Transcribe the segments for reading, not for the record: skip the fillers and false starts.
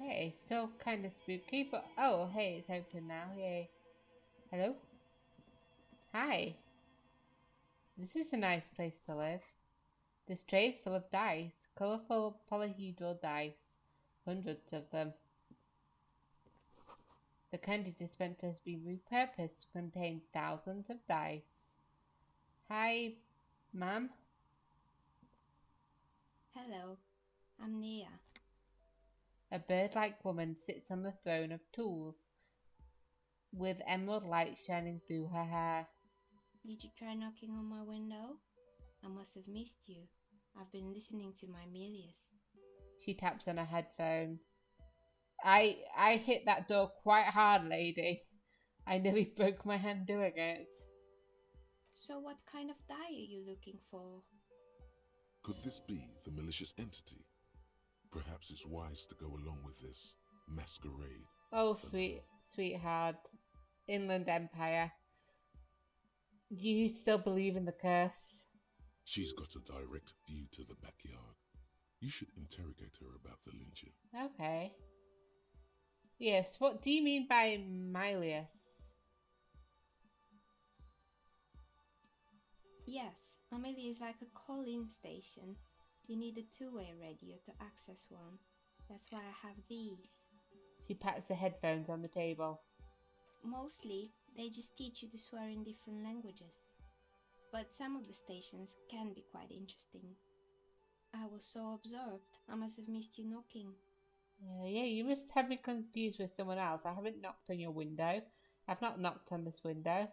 Okay, still kind of spooky, but oh, hey, it's open now. Yay. Hello? Hi. This is a nice place to live. This tray is full of dice, colourful polyhedral dice, hundreds of them. The candy dispenser has been repurposed to contain thousands of dice. Hi, ma'am. Hello, I'm Nia. A bird-like woman sits on the throne of tools, with emerald light shining through her hair. Did you try knocking on my window? I must have missed you. I've been listening to my Melius. She taps on a headphone. I hit that door quite hard, lady. I nearly broke my hand doing it. So what kind of die are you looking for? Could this be the malicious entity? Perhaps it's wise to go along with this masquerade. Oh, sweetheart. Inland Empire. Do you still believe in the curse? She's got a direct view to the backyard. You should interrogate her about the lynching. Okay. Yes, what do you mean by Milius? Yes, Amelia is like a call-in station. You need a two-way radio to access one. That's why I have these. She pats the headphones on the table. Mostly, they just teach you to swear in different languages. But some of the stations can be quite interesting. I was so absorbed, I must have missed you knocking. Yeah, you must have me confused with someone else. I haven't knocked on your window. I've not knocked on this window.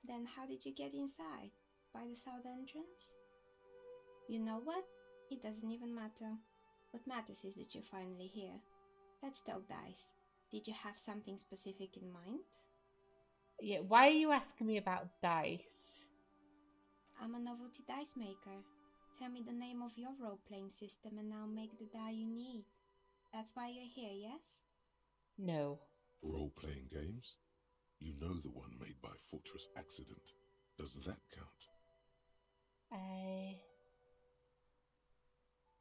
Then how did you get inside? By the south entrance? You know what? It doesn't even matter. What matters is that you're finally here. Let's talk dice. Did you have something specific in mind? Yeah, why are you asking me about dice? I'm a novelty dice maker. Tell me the name of your role-playing system and I'll make the die you need. That's why you're here, yes? No. Role-playing games? You know the one made by Fortress Accident. Does that count?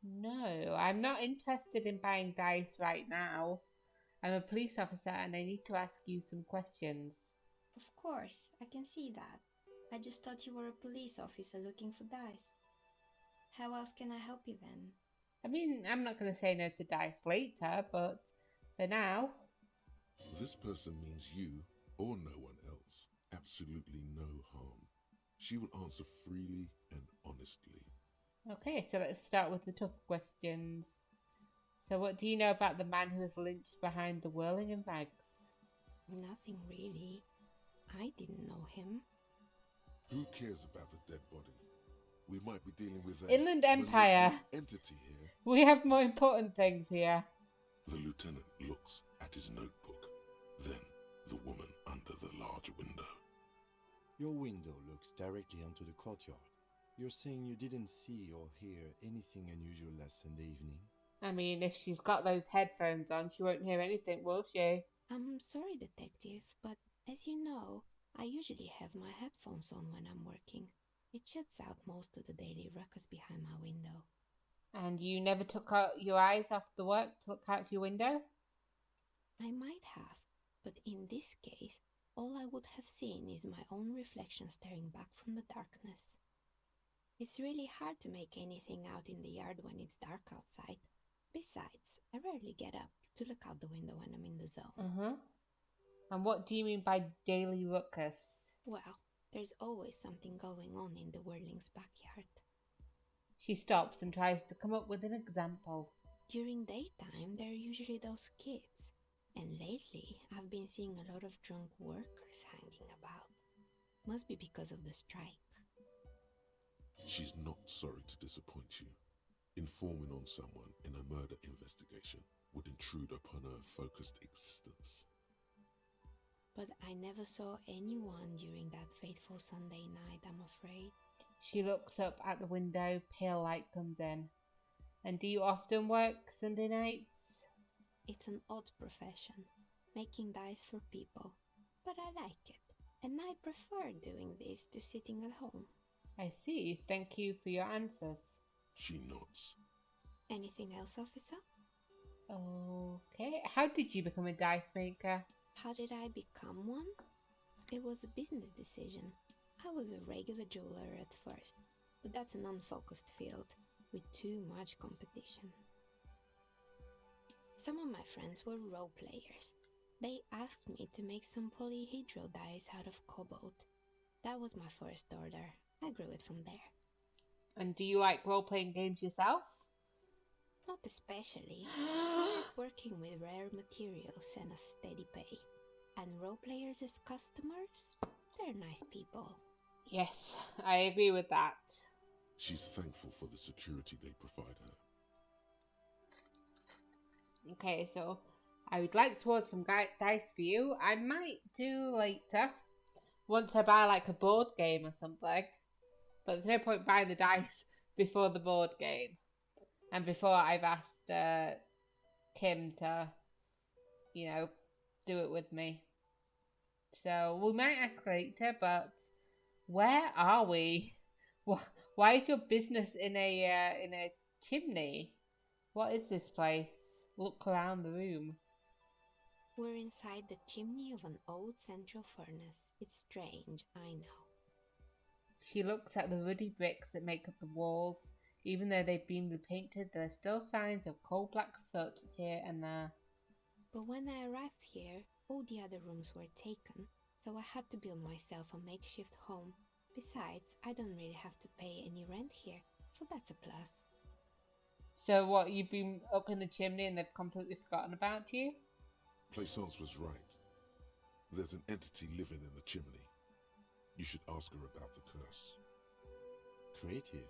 No, I'm not interested in buying dice right now. I'm a police officer and I need to ask you some questions. Of course, I can see that. I just thought you were a police officer looking for dice. How else can I help you then? I mean, I'm not going to say no to dice later, but for now... This person means you or no one else. Absolutely no harm. She will answer freely and honestly. Okay, so let's start with the tough questions. So what do you know about the man who was lynched behind the whirling in bags? Nothing really. I didn't know him. Who cares about the dead body? We might be dealing with an Inland Empire entity here. We have more important things here. The lieutenant looks at his notebook, then the woman under the large window. Your window looks directly onto the courtyard. You're saying you didn't see or hear anything unusual last Sunday evening? I mean, if she's got those headphones on, she won't hear anything, will she? I'm sorry, detective, but as you know, I usually have my headphones on when I'm working. It shuts out most of the daily ruckus behind my window. And you never took out your eyes off the work to look out of your window? I might have, but in this case, all I would have seen is my own reflection staring back from the darkness. It's really hard to make anything out in the yard when it's dark outside. Besides, I rarely get up to look out the window when I'm in the zone. And what do you mean by daily ruckus? Well, there's always something going on in the whirling's backyard. She stops and tries to come up with an example. During daytime, there are usually those kids. And lately, I've been seeing a lot of drunk workers hanging about. Must be because of the strike. She's not sorry to disappoint you. Informing on someone in a murder investigation would intrude upon her focused existence. But I never saw anyone during that fateful Sunday night, I'm afraid. She looks up at the window, pale light comes in. And do you often work Sunday nights? It's an odd profession, making dice for people. But I like it, and I prefer doing this to sitting at home. I see. Thank you for your answers. She nods. Anything else, officer? Oh, how did you become a dice maker? How did I become one? It was a business decision. I was a regular jeweler at first, but that's an unfocused field with too much competition. Some of my friends were role players. They asked me to make some polyhedral dice out of cobalt. That was my first order. I grew it from there. And do you like role-playing games yourself? Not especially. I like working with rare materials and a steady pay. And role players as customers? They're nice people. Yes, I agree with that. She's thankful for the security they provide her. Okay, so I would like to order some dice for you. I might do later, once I buy like a board game or something. But there's no point buying the dice before the board game. And before I've asked Kim to, do it with me. So we might ask later, but where are we? Why is your business in a chimney? What is this place? Look around the room. We're inside the chimney of an old central furnace. It's strange, I know. She looks at the ruddy bricks that make up the walls. Even though they've been repainted, there are still signs of coal black soot here and there. But when I arrived here, all the other rooms were taken, so I had to build myself a makeshift home. Besides, I don't really have to pay any rent here, so that's a plus. So what, you've been up in the chimney and they've completely forgotten about you? Plaisance was right. There's an entity living in the chimney. You should ask her about the curse. Creative.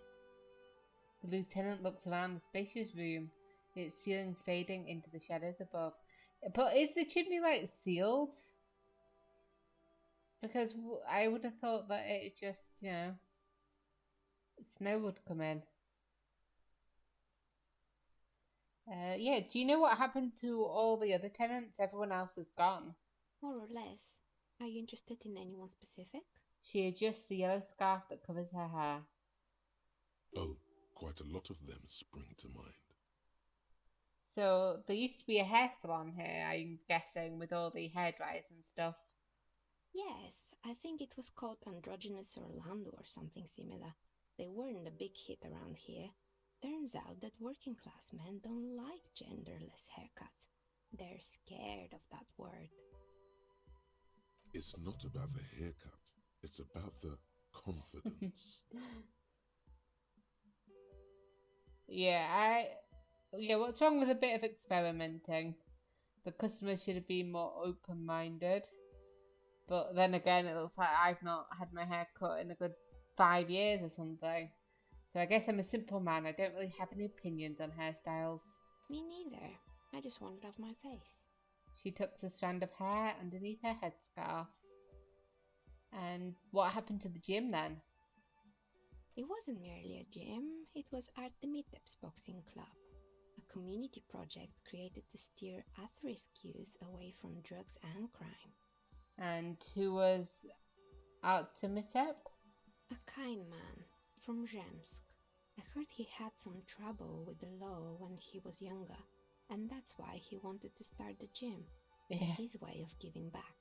The lieutenant looks around the spacious room, its ceiling fading into the shadows above. But is the chimney, sealed? Because I would have thought that it just, snow would come in. Yeah, do you know what happened to all the other tenants? Everyone else is gone. More or less. Are you interested in anyone specific? She adjusts the yellow scarf that covers her hair. Oh, quite a lot of them spring to mind. So, there used to be a hair salon here, I'm guessing, with all the hairdryers and stuff. Yes, I think it was called Androgynous Orlando or something similar. They weren't a big hit around here. Turns out that working class men don't like genderless haircuts. They're scared of that word. It's not about the haircut. It's about the confidence. Yeah, what's wrong with a bit of experimenting? The customers should have been more open-minded. But then again, it looks like I've not had my hair cut in a good 5 years or something. So I guess I'm a simple man. I don't really have any opinions on hairstyles. Me neither. I just want it off my face. She tucks a strand of hair underneath her headscarf. And what happened to the gym then? It wasn't merely a gym, it was Artemiteps Boxing Club, a community project created to steer at-risk youth away from drugs and crime. And who was Artemitep? A kind man from Zemsk. I heard he had some trouble with the law when he was younger, and that's why he wanted to start the gym. It's his way of giving back.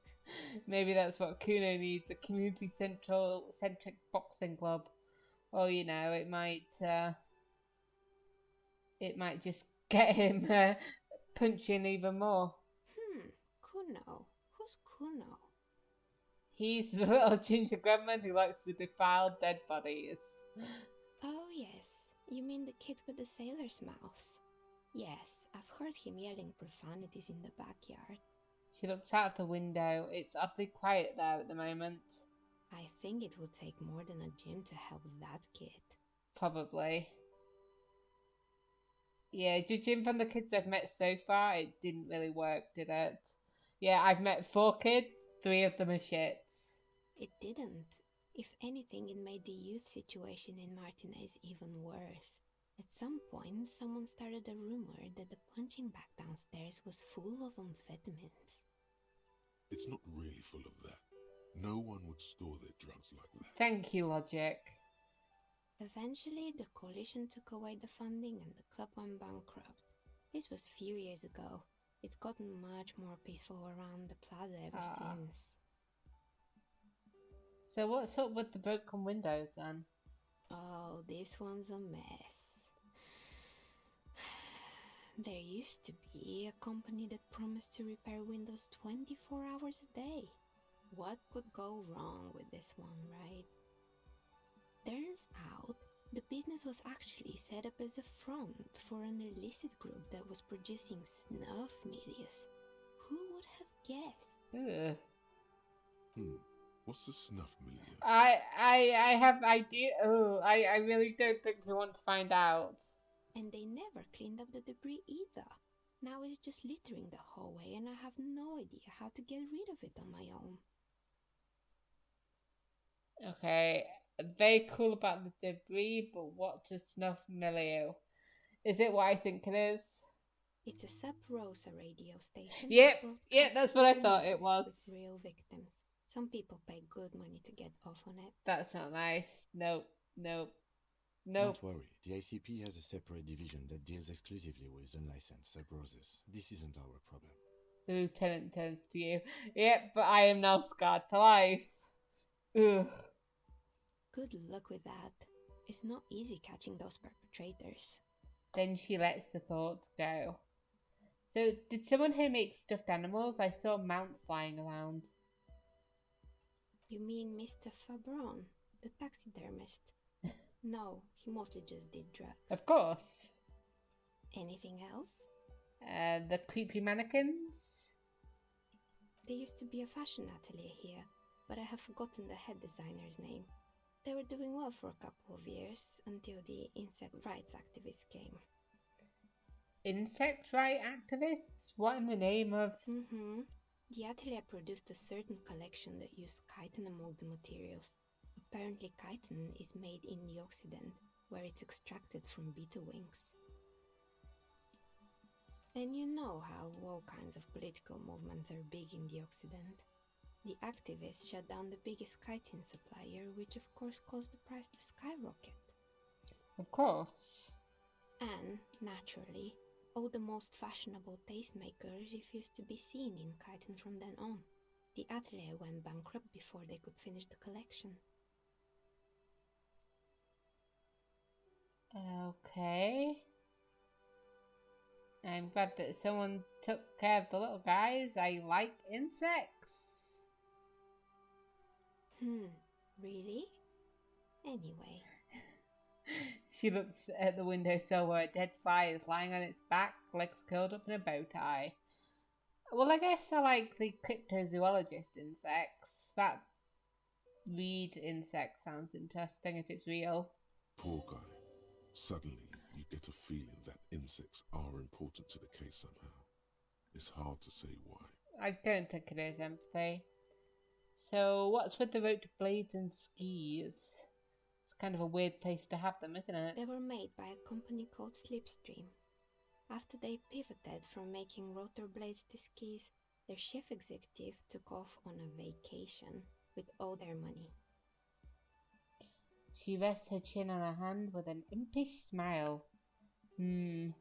Maybe that's what Kuno needs, a community-centric boxing club. Or, it might just get him punching even more. Kuno. Who's Kuno? He's the little ginger gremlin who likes to defile dead bodies. Oh yes, you mean the kid with the sailor's mouth. Yes, I've heard him yelling profanities in the backyard. She looks out the window. It's oddly quiet there at the moment. I think it would take more than a gym to help that kid. Probably. Yeah, judging from the kids I've met so far, it didn't really work, did it? Yeah, I've met 4 kids, 3 of them are shits. It didn't. If anything, it made the youth situation in Martinez even worse. At some point, someone started a rumor that the punching bag downstairs was full of amphetamines. It's not really full of that. No one would store their drugs like that. Thank you, Logic. Eventually, the coalition took away the funding and the club went bankrupt. This was a few years ago. It's gotten much more peaceful around the plaza ever Ah. since. So what's up with the broken windows then? Oh, this one's a mess. There used to be a company that promised to repair windows 24 hours a day. What could go wrong with this one, right? Turns out, the business was actually set up as a front for an illicit group that was producing snuff milius. Who would have guessed? Ugh. What's the snuff milieu? I have idea. Oh, I really don't think we want to find out. And they never cleaned up the debris either. Now it's just littering the hallway and I have no idea how to get rid of it on my own. Okay, very cool about the debris, but what's a snuff milieu? Is it what I think it is? It's a sub-Rosa radio station. Yep, that yep, that's what I broadcasts thought it murders was. With real victims. Some people pay good money to get off on it. That's not nice. Nope, nope, Don't nope. worry, the ICP has a separate division that deals exclusively with unlicensed sub-roses. This isn't our problem. The lieutenant turns to you. Yep, but I am now scarred for life. Ugh. Good luck with that. It's not easy catching those perpetrators. Then she lets the thoughts go. So, did someone here make stuffed animals? I saw mounts flying around. You mean Mr. Fabron, the taxidermist? No, he mostly just did drugs. Of course. Anything else? The creepy mannequins? There used to be a fashion atelier here, but I have forgotten the head designer's name. They were doing well for a couple of years, until the insect rights activists came. Insect right activists? What in the name of... The atelier produced a certain collection that used chitin among the materials. Apparently chitin is made in the Occident, where it's extracted from beetle wings. And you know how all kinds of political movements are big in the Occident. The activists shut down the biggest chitin supplier, which of course caused the price to skyrocket. Of course. And, naturally, all the most fashionable tastemakers refused to be seen in chitin from then on. The atelier went bankrupt before they could finish the collection. Okay. I'm glad that someone took care of the little guys. I like insects. Really? Anyway. She looks at the windowsill where a dead fly is lying on its back, legs curled up in a bow tie. Well, I guess I like the cryptozoologist insects. That reed insect sounds interesting if it's real. Poor guy. Suddenly, you get a feeling that insects are important to the case somehow. It's hard to say why. I don't think it is empathy. So, what's with the rote blades and skis? It's kind of a weird place to have them, isn't it? They were made by a company called Slipstream. After they pivoted from making rotor blades to skis, their chief executive took off on a vacation with all their money. She rests her chin on her hand with an impish smile. Honestly,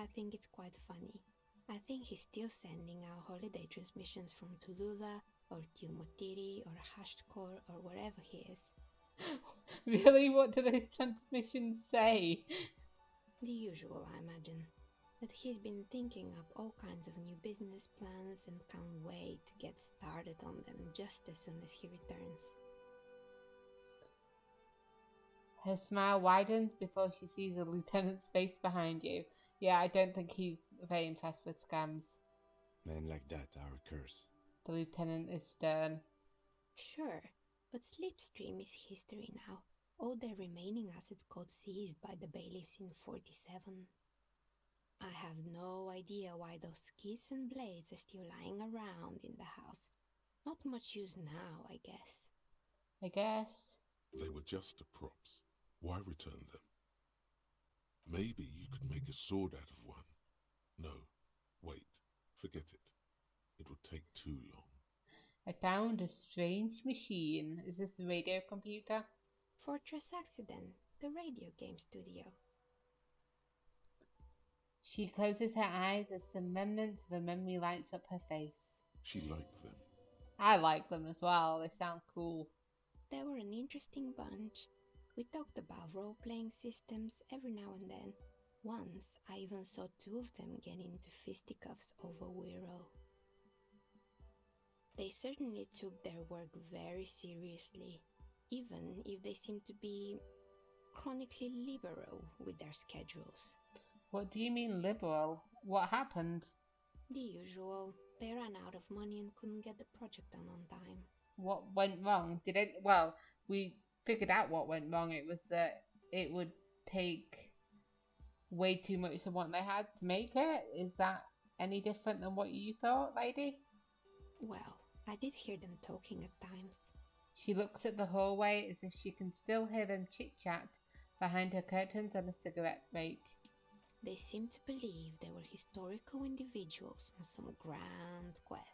I think it's quite funny. I think he's still sending out holiday transmissions from Tulula or Tiumotiri or Hashtkor or wherever he is. Really? What do those transmissions say? The usual, I imagine. That he's been thinking up all kinds of new business plans and can't wait to get started on them just as soon as he returns. Her smile widens before she sees the lieutenant's face behind you. Yeah, I don't think he's very impressed with scams. Men like that are a curse. The lieutenant is stern. Sure, but Slipstream is history now. All their remaining assets got seized by the bailiffs in 47. I have no idea why those skis and blades are still lying around in the house. Not much use now, I guess. I guess. They were just the props. Why return them? Maybe you could make a sword out of one. No, wait, forget it. It would take too long. I found a strange machine. Is this the radio computer? Fortress Accident, the radio game studio. She closes her eyes as some remnants of a memory lights up her face. She liked them. I like them as well. They sound cool. They were an interesting bunch. We talked about role-playing systems every now and then. Once, I even saw two of them get into fisticuffs over Wiro. They certainly took their work very seriously, even if they seemed to be chronically liberal with their schedules. What do you mean liberal? What happened? The usual. They ran out of money and couldn't get the project done on time. What went wrong? Well, we figured out what went wrong. It was that it would take way too much of what they had to make it. Is that any different than what you thought, lady? Well, I did hear them talking at times. She looks at the hallway as if she can still hear them chit-chat behind her curtains on a cigarette break. They seemed to believe they were historical individuals on some grand quest.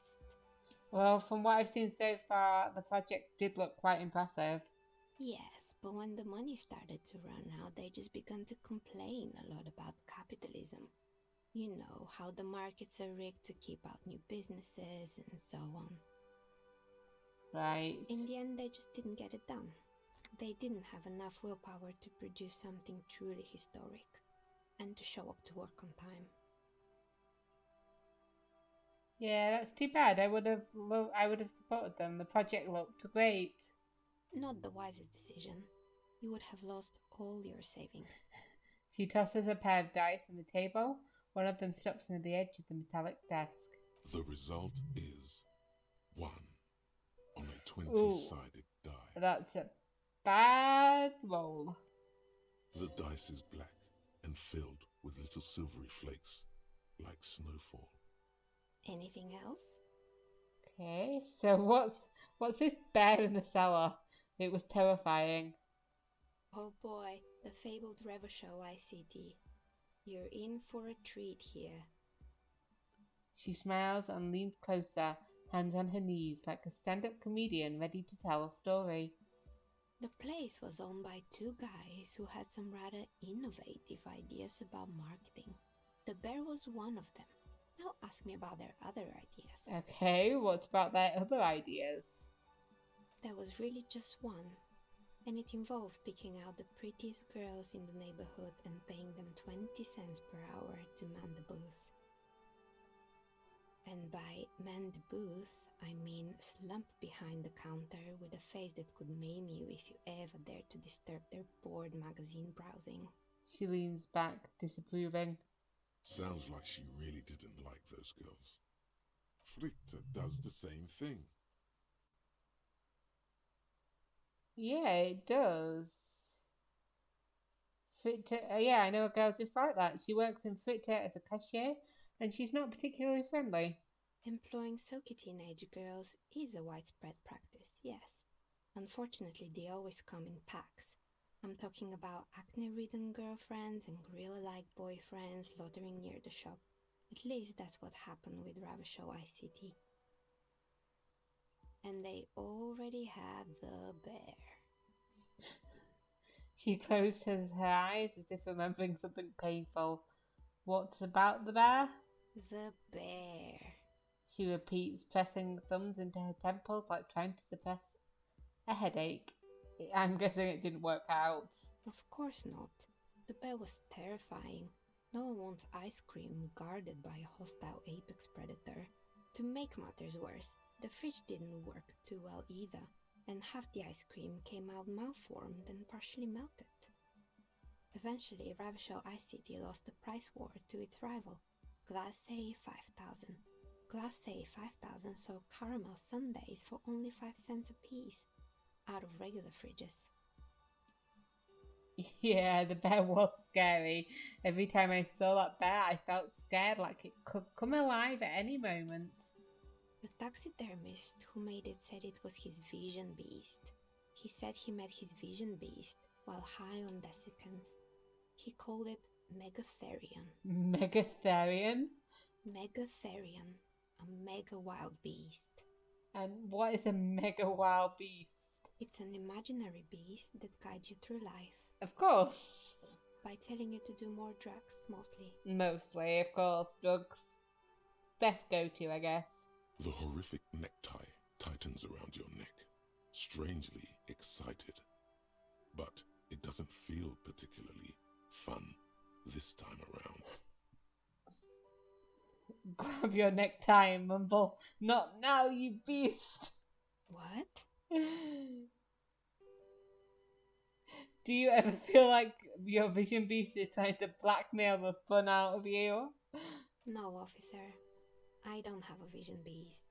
Well, from what I've seen so far, the project did look quite impressive. Yes, but when the money started to run out, they just began to complain a lot about capitalism. You know, how the markets are rigged to keep out new businesses and so on. Right. In the end, they just didn't get it done. They didn't have enough willpower to produce something truly historic and to show up to work on time. Yeah, that's too bad. I would have supported them. The project looked great. Not the wisest decision. You would have lost all your savings. She tosses a pair of dice on the table. One of them stops near the edge of the metallic desk. The result is 1 on a 20-sided die. That's a bad roll. The dice is black and filled with little silvery flakes, like snowfall. Anything else? Okay, so what's this bear in the cellar? It was terrifying. Oh boy, the fabled Revachol ICT. You're in for a treat here. She smiles and leans closer, hands on her knees, like a stand-up comedian ready to tell a story. The place was owned by two guys who had some rather innovative ideas about marketing. The bear was one of them. Now ask me about their other ideas. Okay, what about their other ideas? There was really just one, and it involved picking out the prettiest girls in the neighborhood and paying them 20 cents per hour to man the booth. And by man the booth, I mean slump behind the counter with a face that could maim you if you ever dared to disturb their bored magazine browsing. She leans back, disapproving. Sounds like she really didn't like those girls. Fritta does the same thing. Yeah, it does. Fritta, yeah, I know a girl just like that. She works in Fritta as a cashier, and she's not particularly friendly. Employing silky teenage girls is a widespread practice, yes. Unfortunately, they always come in packs. I'm talking about acne-ridden girlfriends and gorilla-like boyfriends loitering near the shop. At least that's what happened with Revachol ICT. And they already had the bear. She closes her eyes as if remembering something painful. What's about the bear? The bear. She repeats, pressing thumbs into her temples like trying to suppress a headache. I'm guessing it didn't work out. Of course not. The bear was terrifying. No one wants ice cream guarded by a hostile apex predator. To make matters worse, the fridge didn't work too well either, and half the ice cream came out malformed and partially melted. Eventually, Revachol ICT lost the price war to its rival, Glacé 5000. Glacé 5000 sold caramel sundaes for only 5 cents a piece, out of regular fridges. Yeah, the bear was scary. Every time I saw that bear, I felt scared, like it could come alive at any moment. The taxidermist who made it said it was his vision beast. He said he met his vision beast while high on desiccants. He called it Megatherion. Megatherion? Megatherion, a mega wild beast. And what is a mega wild beast? It's an imaginary beast that guides you through life. Of course. by telling you to do more drugs, mostly. Mostly, of course, drugs. Best go-to, I guess. The horrific necktie tightens around your neck, strangely excited. But it doesn't feel particularly fun this time around. Grab your necktie and mumble, "Not now, you beast!" What? Do you ever feel like your vision beast is trying to blackmail the fun out of you? No, officer. I don't have a vision beast.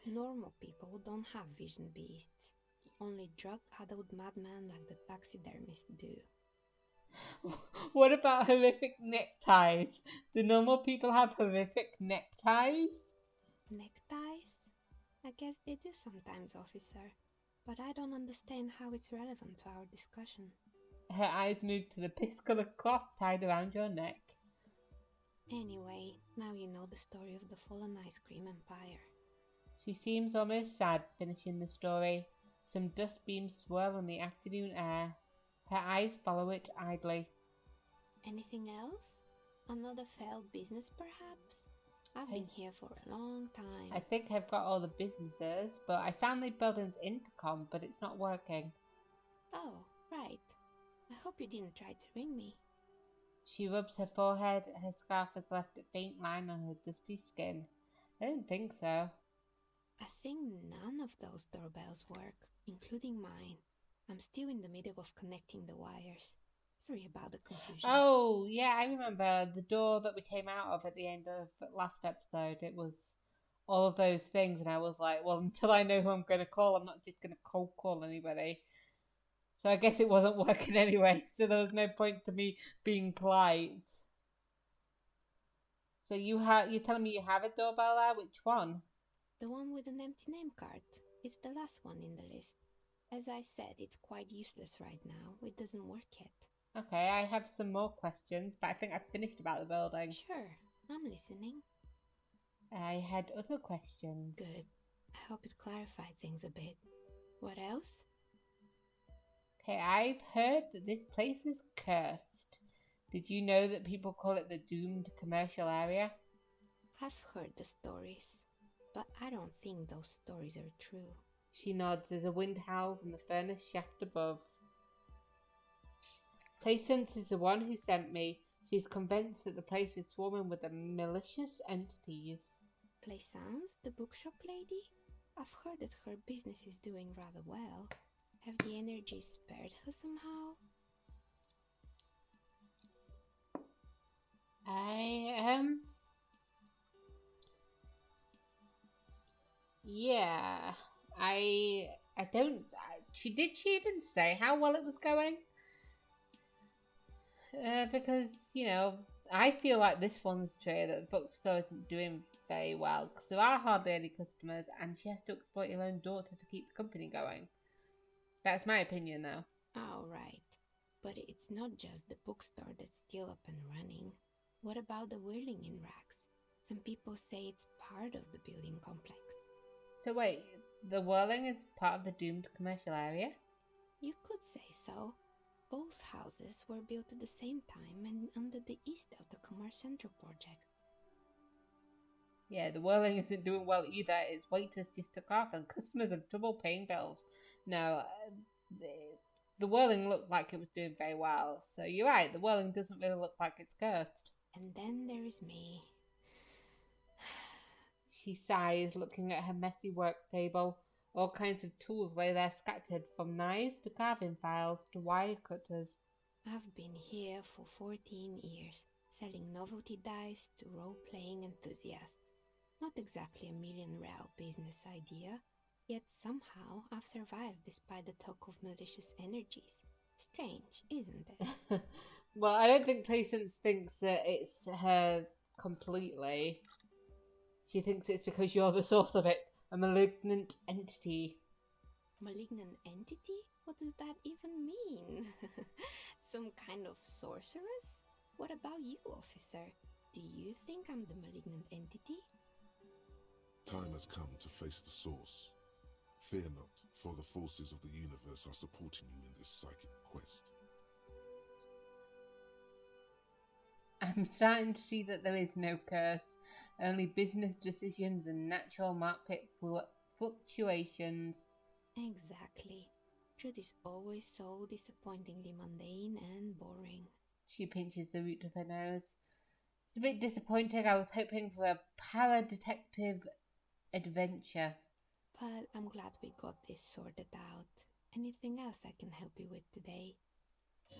Normal people don't have vision beasts. Only drug-addled madmen like the taxidermists do. What about horrific neckties? Do normal people have horrific neckties? Neckties? I guess they do sometimes, officer. But I don't understand how it's relevant to our discussion. Her eyes moved to the piss-coloured cloth tied around your neck. Anyway, now you know the story of the fallen ice cream empire. She seems almost sad, finishing the story. Some dust beams swirl in the afternoon air. Her eyes follow it idly. Anything else? Another failed business, perhaps? I've been here for a long time. I think I've got all the businesses, but I found the building's intercom, but it's not working. Oh, right. I hope you didn't try to ring me. She rubs her forehead. Her scarf has left a faint line on her dusty skin. I don't think so. I think none of those doorbells work, including mine. I'm still in the middle of connecting the wires. Sorry about the confusion. Oh, yeah, I remember the door that we came out of at the end of last episode. It was all of those things, and I was like, well, until I know who I'm going to call, I'm not just going to cold call anybody. So I guess it wasn't working anyway, so there was no point to me being polite. So you're telling me you have a doorbell there? Which one? The one with an empty name card. It's the last one in the list. As I said, it's quite useless right now. It doesn't work yet. Okay, I have some more questions, but I think I've finished about the building. Sure, I'm listening. I had other questions. Good. I hope it clarified things a bit. What else? Okay, I've heard that this place is cursed. Did you know that people call it the doomed commercial area? I've heard the stories, but I don't think those stories are true. She nods as a wind howls in the furnace shaft above. Placence is the one who sent me. She's convinced that the place is swarming with the malicious entities. Plaisance, the bookshop lady? I've heard that her business is doing rather well. Have the energy spared her somehow? Yeah, I don't. Did she even say how well it was going? Because I feel like this one's true that the bookstore isn't doing very well because there are hardly any customers, and she has to exploit her own daughter to keep the company going. That's my opinion, though. Oh, right. But it's not just the bookstore that's still up and running. What about the whirling in racks? Some people say it's part of the building complex. So wait, the whirling is part of the doomed commercial area? You could say so. Both houses were built at the same time and under the East Delta Commerce Central project. Yeah, the whirling isn't doing well either. Its waiters just took off and customers have trouble paying bills. No, the whirling looked like it was doing very well. So you're right, the whirling doesn't really look like it's cursed. And then there is me. She sighs, looking at her messy work table. All kinds of tools lay there scattered, from knives to carving files to wire cutters. I've been here for 14 years, selling novelty dice to role-playing enthusiasts. Not exactly a million-real business idea, yet somehow I've survived despite the talk of malicious energies. Strange, isn't it? Well, I don't think Patience thinks that it's her completely. She thinks it's because you're the source of it. A malignant entity. Malignant entity? What does that even mean? Some kind of sorceress? What about you, officer? Do you think I'm the malignant entity? Time has come to face the source. Fear not, for the forces of the universe are supporting you in this psychic quest. I'm starting to see that there is no curse, only business decisions and natural market fluctuations. Exactly. Truth is always so disappointingly mundane and boring. She pinches the root of her nose. It's a bit disappointing. I was hoping for a para-detective adventure. But I'm glad we got this sorted out. Anything else I can help you with today?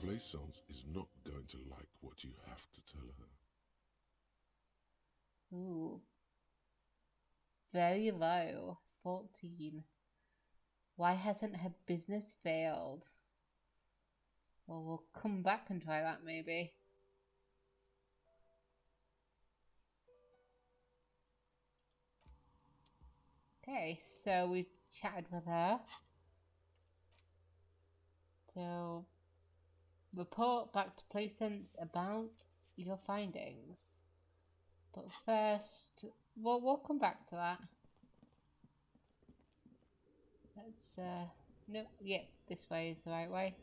Blaisance is not going to like what you have to tell her. Ooh. Very low. 14. Why hasn't her business failed? Well, we'll come back and try that maybe. Okay, so we've chatted with her. So, report back to Plaisance about your findings. But first, we'll come back to that. Let's, no, yeah, this way is the right way.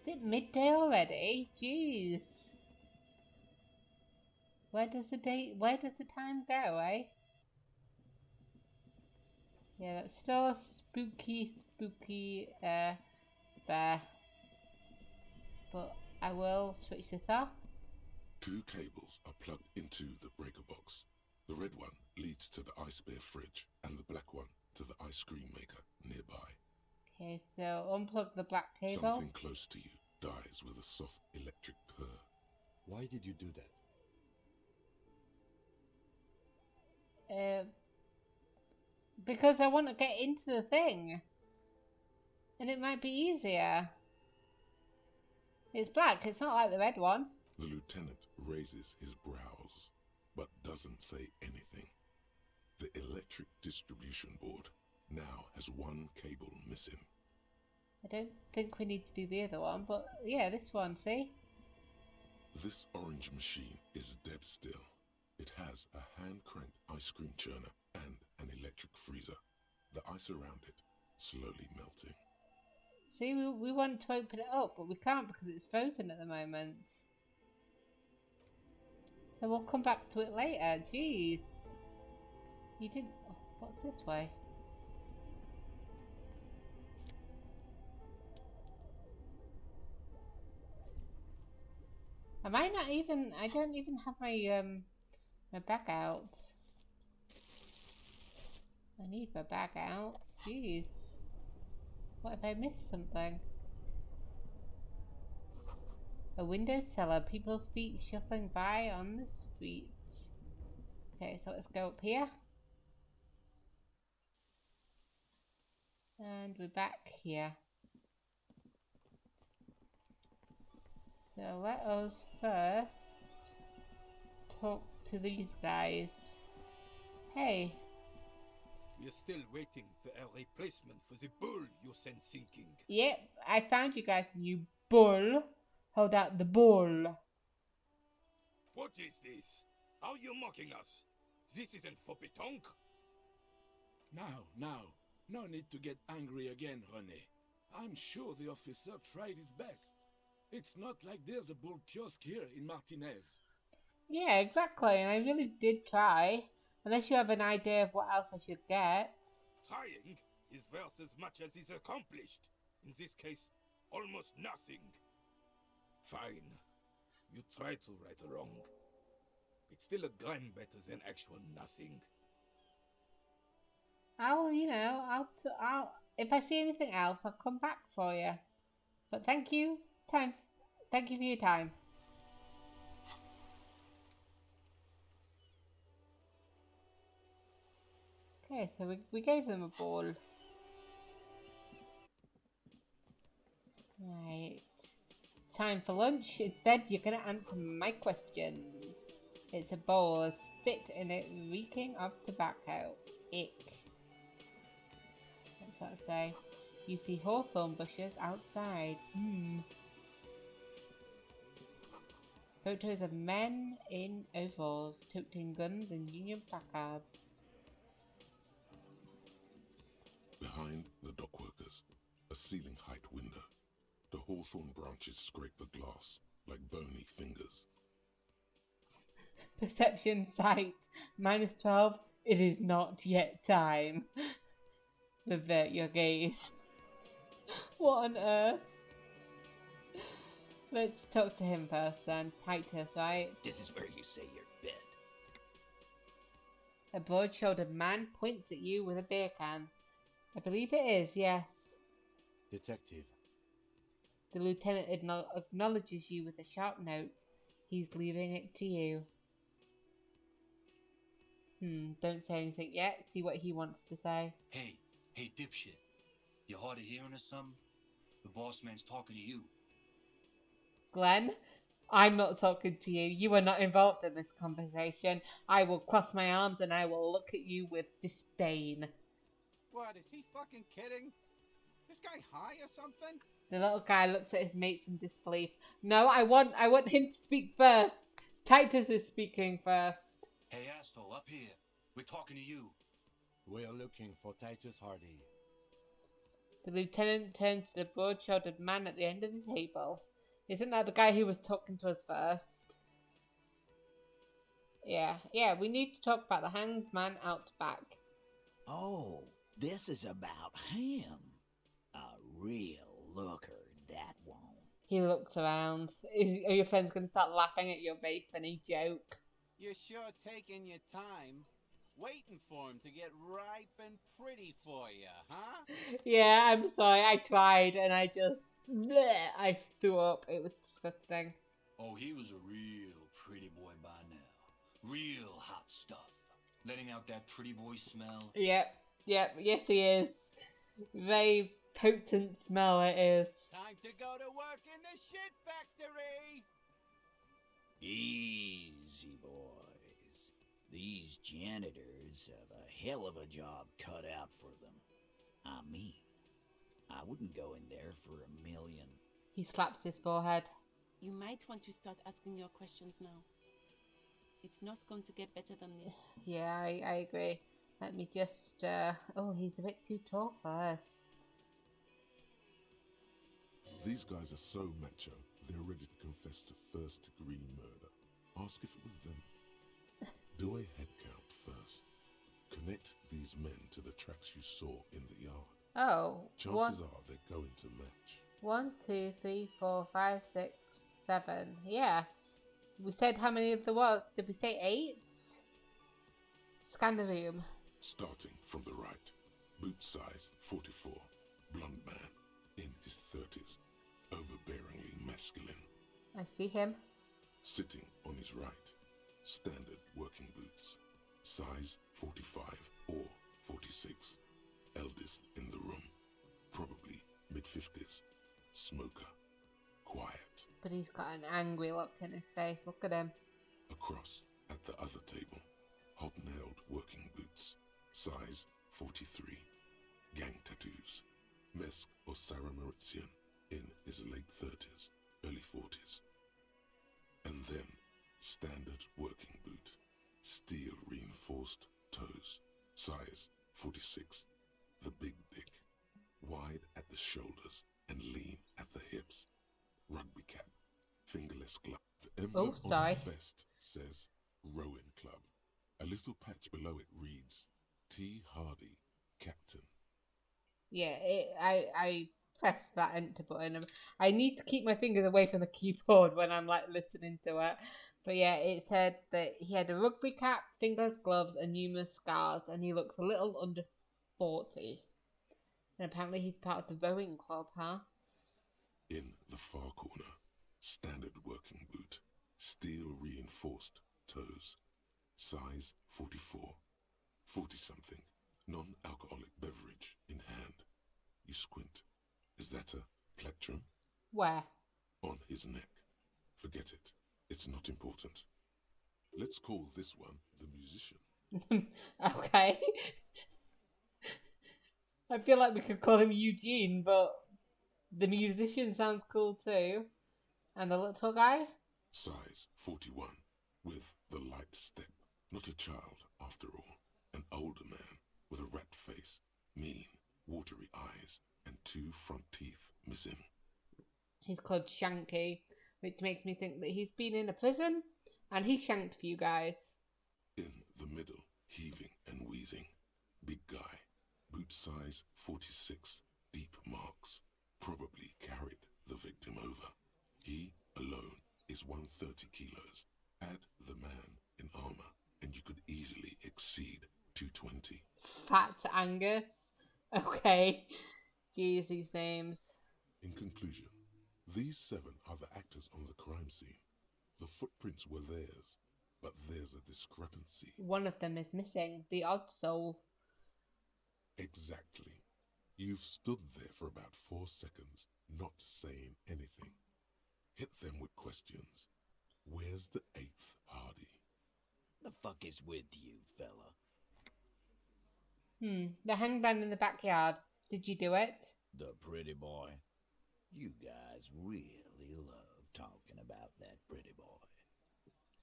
Is it midday already? Jeez. Where does the time go, eh? Yeah, that's still a spooky, bear. But I will switch this off. 2 cables are plugged into the breaker box. The red one leads to the ice bear fridge and the black one to the ice cream maker nearby. Okay, so unplug the black cable. Something close to you dies with a soft electric purr. Why did you do that? Because I want to get into the thing. And it might be easier. It's black, it's not like the red one. The lieutenant raises his brows, but doesn't say anything. The electric distribution board now has 1 cable missing. I don't think we need to do the other one, but yeah, this one, see? This orange machine is dead still. It has a hand-cranked ice cream churner and an electric freezer. The ice around it slowly melting. See, we want to open it up, but we can't because it's frozen at the moment. So we'll come back to it later. Jeez. You didn't... What's this way? I don't even have my, my bag out. I need my bag out. Jeez. What if I missed something? A window cellar, people's feet shuffling by on the streets. Okay, so let's go up here. And we're back here. So let us first talk to these guys. Hey. We're still waiting for a replacement for the bull you sent sinking. Yep, I found you guys, you bull. Hold out the bull. What is this? Are you mocking us? This isn't for pétanque. Now. No need to get angry again, René. I'm sure the officer tried his best. It's not like there's a bull kiosk here in Martinez. Yeah, exactly, and I really did try. Unless you have an idea of what else I should get. Trying is worth as much as is accomplished. In this case, almost nothing. Fine. You try to right a wrong. It's still a gram better than actual nothing. I'll if I see anything else, I'll come back for you. But thank you for your time. Okay, so we gave them a ball. Right. It's time for lunch. Instead, you're gonna answer my questions. It's a bowl of spit in it, reeking of tobacco. Ick. What's that say? You see hawthorn bushes outside. Photos of men in overalls, toting guns and Union placards. Behind the dockworkers, a ceiling-height window. The hawthorn branches scrape the glass like bony fingers. Perception sight. -12. It is not yet time. Revert your gaze. What on earth? Let's talk to him first then. Titus, right? This is where you say your bed. A broad-shouldered man points at you with a beer can. I believe it is, yes. Detective. The lieutenant acknowledges you with a sharp note. He's leaving it to you. Don't say anything yet. See what he wants to say. Hey, dipshit. You hard of hearing or something? The boss man's talking to you. Glenn, I'm not talking to you. You are not involved in this conversation. I will cross my arms and I will look at you with disdain. What, is he fucking kidding? This guy high or something? The little guy looks at his mates in disbelief. No, I want him to speak first. Titus is speaking first. Hey, asshole, up here. We're talking to you. We're looking for Titus Hardie. The lieutenant turns to the broad-shouldered man at the end of the table. Isn't that the guy who was talking to us first? Yeah, we need to talk about the hanged man out back. Oh, this is about him. A real looker, that won't. He looks around. Are your friends going to start laughing at your very funny joke? You're sure taking your time, waiting for him to get ripe and pretty for you, huh? Yeah, I'm sorry. I tried and I just... bleh, I threw up. It was disgusting. Oh, he was a real pretty boy by now. Real hot stuff. Letting out that pretty boy smell. Yep, yes he is. Very potent smell it is. Time to go to work in the shit factory! Easy, boys. These janitors have a hell of a job cut out for them. I mean, I wouldn't go in there for $1 million. He slaps his forehead. You might want to start asking your questions now. It's not going to get better than this. Yeah, I agree. Let me just... Oh, he's a bit too tall for us. These guys are so macho, they're ready to confess to first-degree murder. Ask if it was them. Do a head count first. Connect these men to the tracks you saw in the yard. Oh, Chances are they're going to match. 1, 2, 3, 4, 5, 6, 7. Yeah. We said how many there was. Did we say 8? Scan the room. Starting from the right. Boot size 44. Blonde man. In his 30s. Overbearingly masculine. I see him. Sitting on his right. Standard working boots. Size 45 or 46. Eldest in the room. Probably mid-50s. Smoker. Quiet. But he's got an angry look in his face. Look at him. Across at the other table. Hobnailed working boots. Size 43. Gang tattoos. Mesk or Sarah Mauritian. In his late 30s, early 40s. And then, standard working boot. Steel reinforced toes. Size 46. The big dick. Wide at the shoulders and lean at the hips. Rugby cap. Fingerless glove. The emblem on his vest says Rowing Club. A little patch below it reads T. Hardie, Captain. Yeah, I pressed that enter button. I need to keep my fingers away from the keyboard when I'm like listening to it. But yeah, it said that he had a rugby cap, fingerless gloves, and numerous scars, and he looks a little under 40. And apparently he's part of the rowing club, huh? In the far corner, standard working boot, steel reinforced toes, size 44, 40-something, non-alcoholic beverage in hand. You squint. Is that a plectrum? Where? On his neck. Forget it. It's not important. Let's call this one the musician. Okay. I feel like we could call him Eugene, but the musician sounds cool too. And the little guy? Size 41, with the light step. Not a child, after all. An older man with a rat face, mean, watery eyes, and 2 front teeth missing. He's called Shanky. which makes me think that he's been in a prison and he shanked a few guys. In the middle, heaving and wheezing, big guy, boot size 46, deep marks, probably carried the victim over. He alone is 130 kilos. Add the man in armor, and you could easily exceed 220. Fat Angus. Okay. Jeez, these names. In conclusion, these 7 are the actors on the crime scene. The footprints were theirs, but there's a discrepancy. One of them is missing, the odd soul. Exactly. You've stood there for about 4 seconds, not saying anything. Hit them with questions. Where's the 8th Hardie? The fuck is with you, fella? The hangman in the backyard. Did you do it? The pretty boy. You guys really love talking about that pretty boy.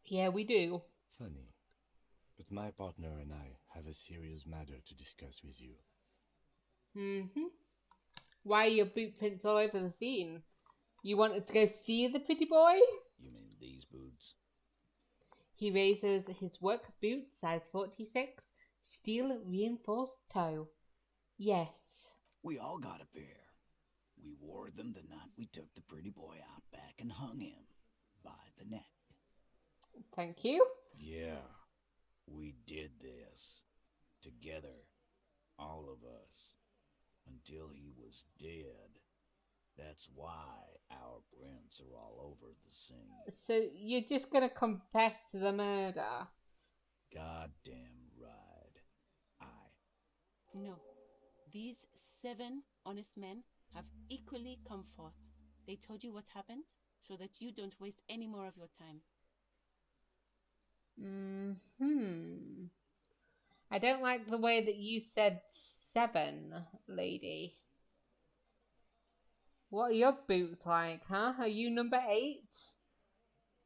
Yeah, we do. Funny. But my partner and I have a serious matter to discuss with you. Why are your boot prints all over the scene? You wanted to go see the pretty boy? You mean these boots? He raises his work boot, size 46, steel reinforced toe. Yes. We all got a pair. We wore them the night we took the pretty boy out back and hung him by the neck. Thank you. Yeah, we did this. Together. All of us. Until he was dead. That's why our prints are all over the scene. So you're just gonna confess to the murder? Goddamn right. No. These 7 honest men have equally come forth. They told you what happened so that you don't waste any more of your time. I don't like the way that you said 7, lady. What are your boots like, huh? Are you number 8?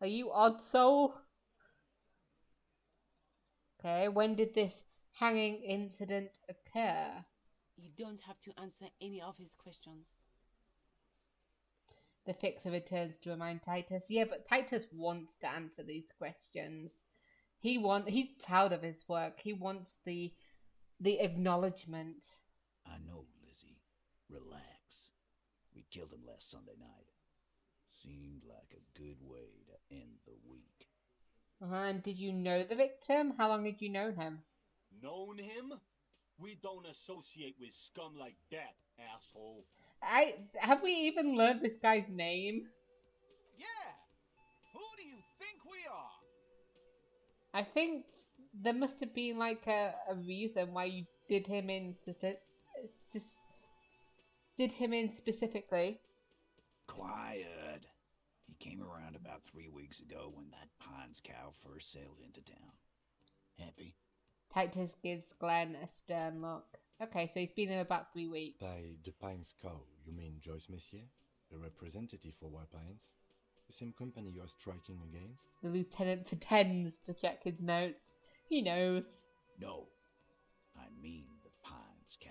Are you odd soul? Okay, when did this hanging incident occur? You don't have to answer any of his questions. The fixer returns to remind Titus. Yeah, but Titus wants to answer these questions. He's proud of his work. He wants the acknowledgement. I know, Lizzie. Relax. We killed him last Sunday night. Seemed like a good way to end the week. And did you know the victim? How long had you known him? Known him? We don't associate with scum like that, asshole. Have we even learned this guy's name? Yeah! Who do you think we are? I think there must have been like a reason why you did him in specifically. Quiet. He came around about 3 weeks ago when that Pines cow first sailed into town. Happy? Titus gives Glenn a stern look. Okay, so he's been in about 3 weeks. By the Pines cow, you mean Joyce Messier? The representative for White Pines? The same company you are striking against? The lieutenant pretends to check his notes. He knows. No. I mean the Pines cow.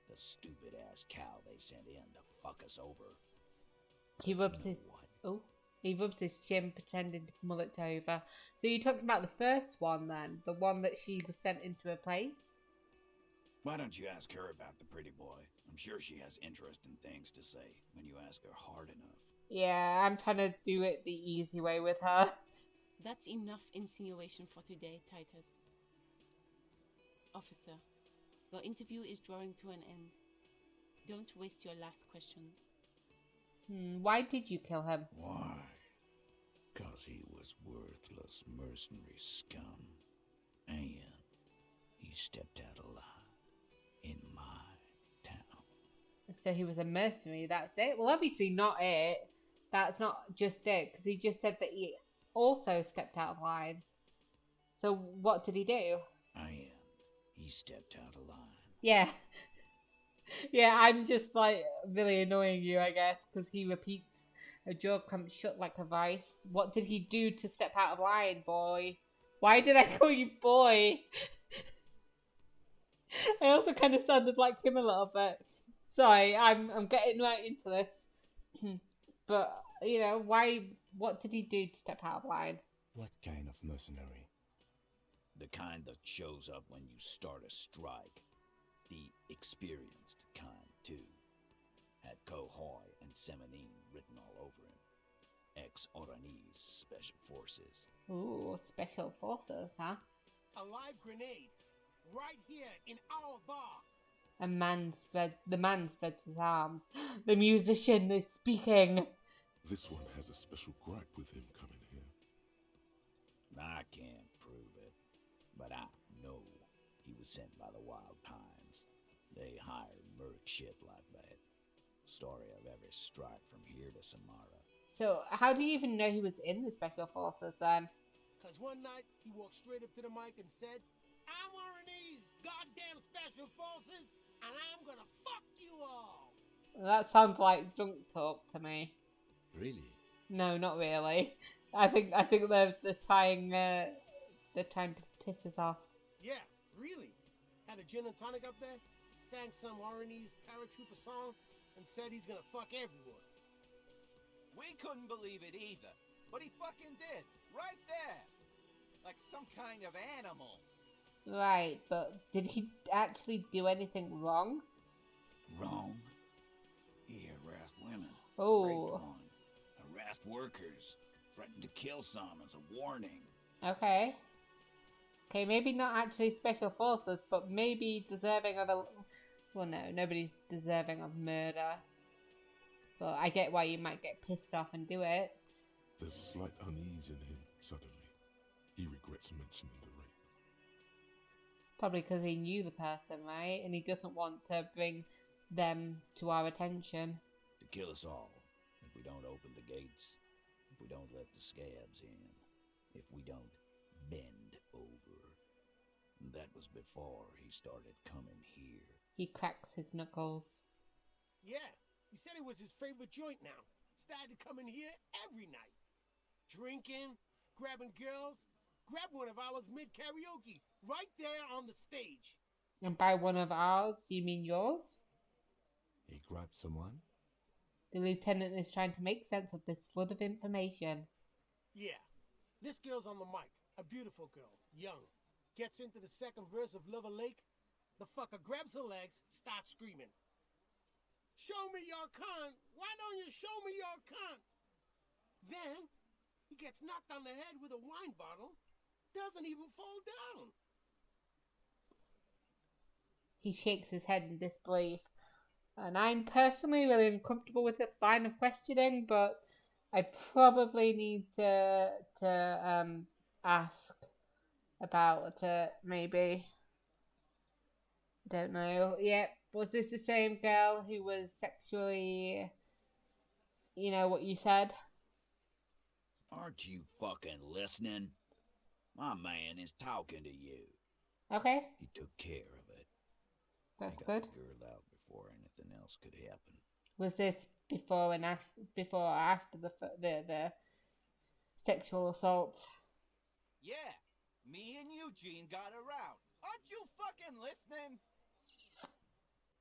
The stupid-ass cow they sent in to fuck us over. He rubs his chin, pretending to mull it over. So you talked about the first one then? The one that she was sent in to replace? Why don't you ask her about the pretty boy? I'm sure she has interesting things to say when you ask her hard enough. Yeah, I'm trying to do it the easy way with her. That's enough insinuation for today, Titus. Officer, your interview is drawing to an end. Don't waste your last questions. Why did you kill him? Why? 'Cause he was worthless mercenary scum. And he stepped out alive in my town. So he was a mercenary, that's it? Well, obviously not it. That's not just it, because he just said that he also stepped out of line. So what did he do? He stepped out of line. Yeah. Yeah, I'm just like really annoying you, I guess, because he repeats a jaw clamped shut like a vice. What did he do to step out of line, boy? Why did I call you boy? I also kind of sounded like him a little bit. Sorry, I'm getting right into this. But why? What did he do to step out of line? What kind of mercenary? The kind that shows up when you start a strike. The experienced kind, too. Had Kohoi and Semenine written all over him. Ex-Oranese Special Forces. Ooh, special forces, huh? A live grenade. Right here in our bar. The man spreads his arms. The musician is speaking. This one has a special gripe with him coming here. I can't prove it, but I know he was sent by the Wild Pines. They hire merc shit like that. Story of every strike from here to Samara. So, how do you even know he was in the special forces then? Cause one night he walked straight up to the mic and said, "I'm one of these goddamn special forces, and I'm gonna fuck you all." That sounds like drunk talk to me. Really? No, not really. I think they're trying to piss us off. Yeah, really. Had a gin and tonic up there, sang some Oranese paratrooper song, and said he's gonna fuck everyone. We couldn't believe it either, but he fucking did, right there. Like some kind of animal. Right, but did he actually do anything wrong? Wrong? He harassed women. Oh. Raped one. Harassed workers. Threatened to kill some as a warning. Okay. Okay, maybe not actually special forces, but maybe deserving of a... Well, no, nobody's deserving of murder. But I get why you might get pissed off and do it. There's a slight unease in him suddenly. He regrets mentioning the rape. Probably because he knew the person, right? And he doesn't want to bring them to our attention. To kill us all, if we don't open the gates, if we don't let the scabs in, if we don't bend over. That was before he started coming here. He cracks his knuckles. Yeah, he said it was his favorite joint now. Started to come in here every night. Drinking, grabbing girls. Grab one of ours mid-karaoke, right there on the stage. And by one of ours, you mean yours? He grabbed someone? The lieutenant is trying to make sense of this flood of information. Yeah, this girl's on the mic. A beautiful girl, young. Gets into the second verse of Lover Lake. The fucker grabs her legs, starts screaming. "Show me your cunt! Why don't you show me your cunt?" Then, he gets knocked on the head with a wine bottle. Doesn't even fall down. He shakes his head in disbelief. And I'm personally really uncomfortable with this line of questioning, but I probably need to ask about it, maybe. Don't know. Yep. Was this the same girl who was sexually, what you said? Aren't you fucking listening? My man is talking to you. Okay. He took care of it. That's I got good. the girl out before anything else could happen. Was this before or after the sexual assault? Yeah, me and Eugene got around. Aren't you fucking listening?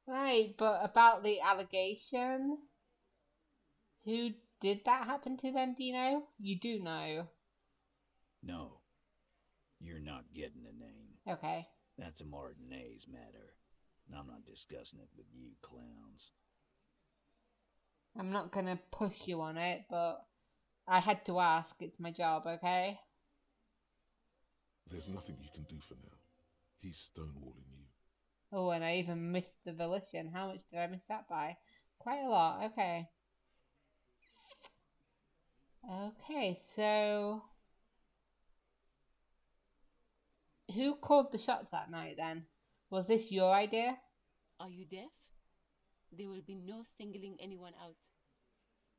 Right, but about the allegation, who did that happen to then, do you know? You do know. No. You're not getting the name. Okay. That's a Martinez matter. And I'm not discussing it with you clowns. I'm not gonna push you on it, but I had to ask. It's my job, okay? There's nothing you can do for now. He's stonewalling you. Oh, and I even missed the volition. How much did I miss that by? Quite a lot, okay. Okay, so... Who called the shots that night then? Was this your idea? Are you deaf? There will be no singling anyone out.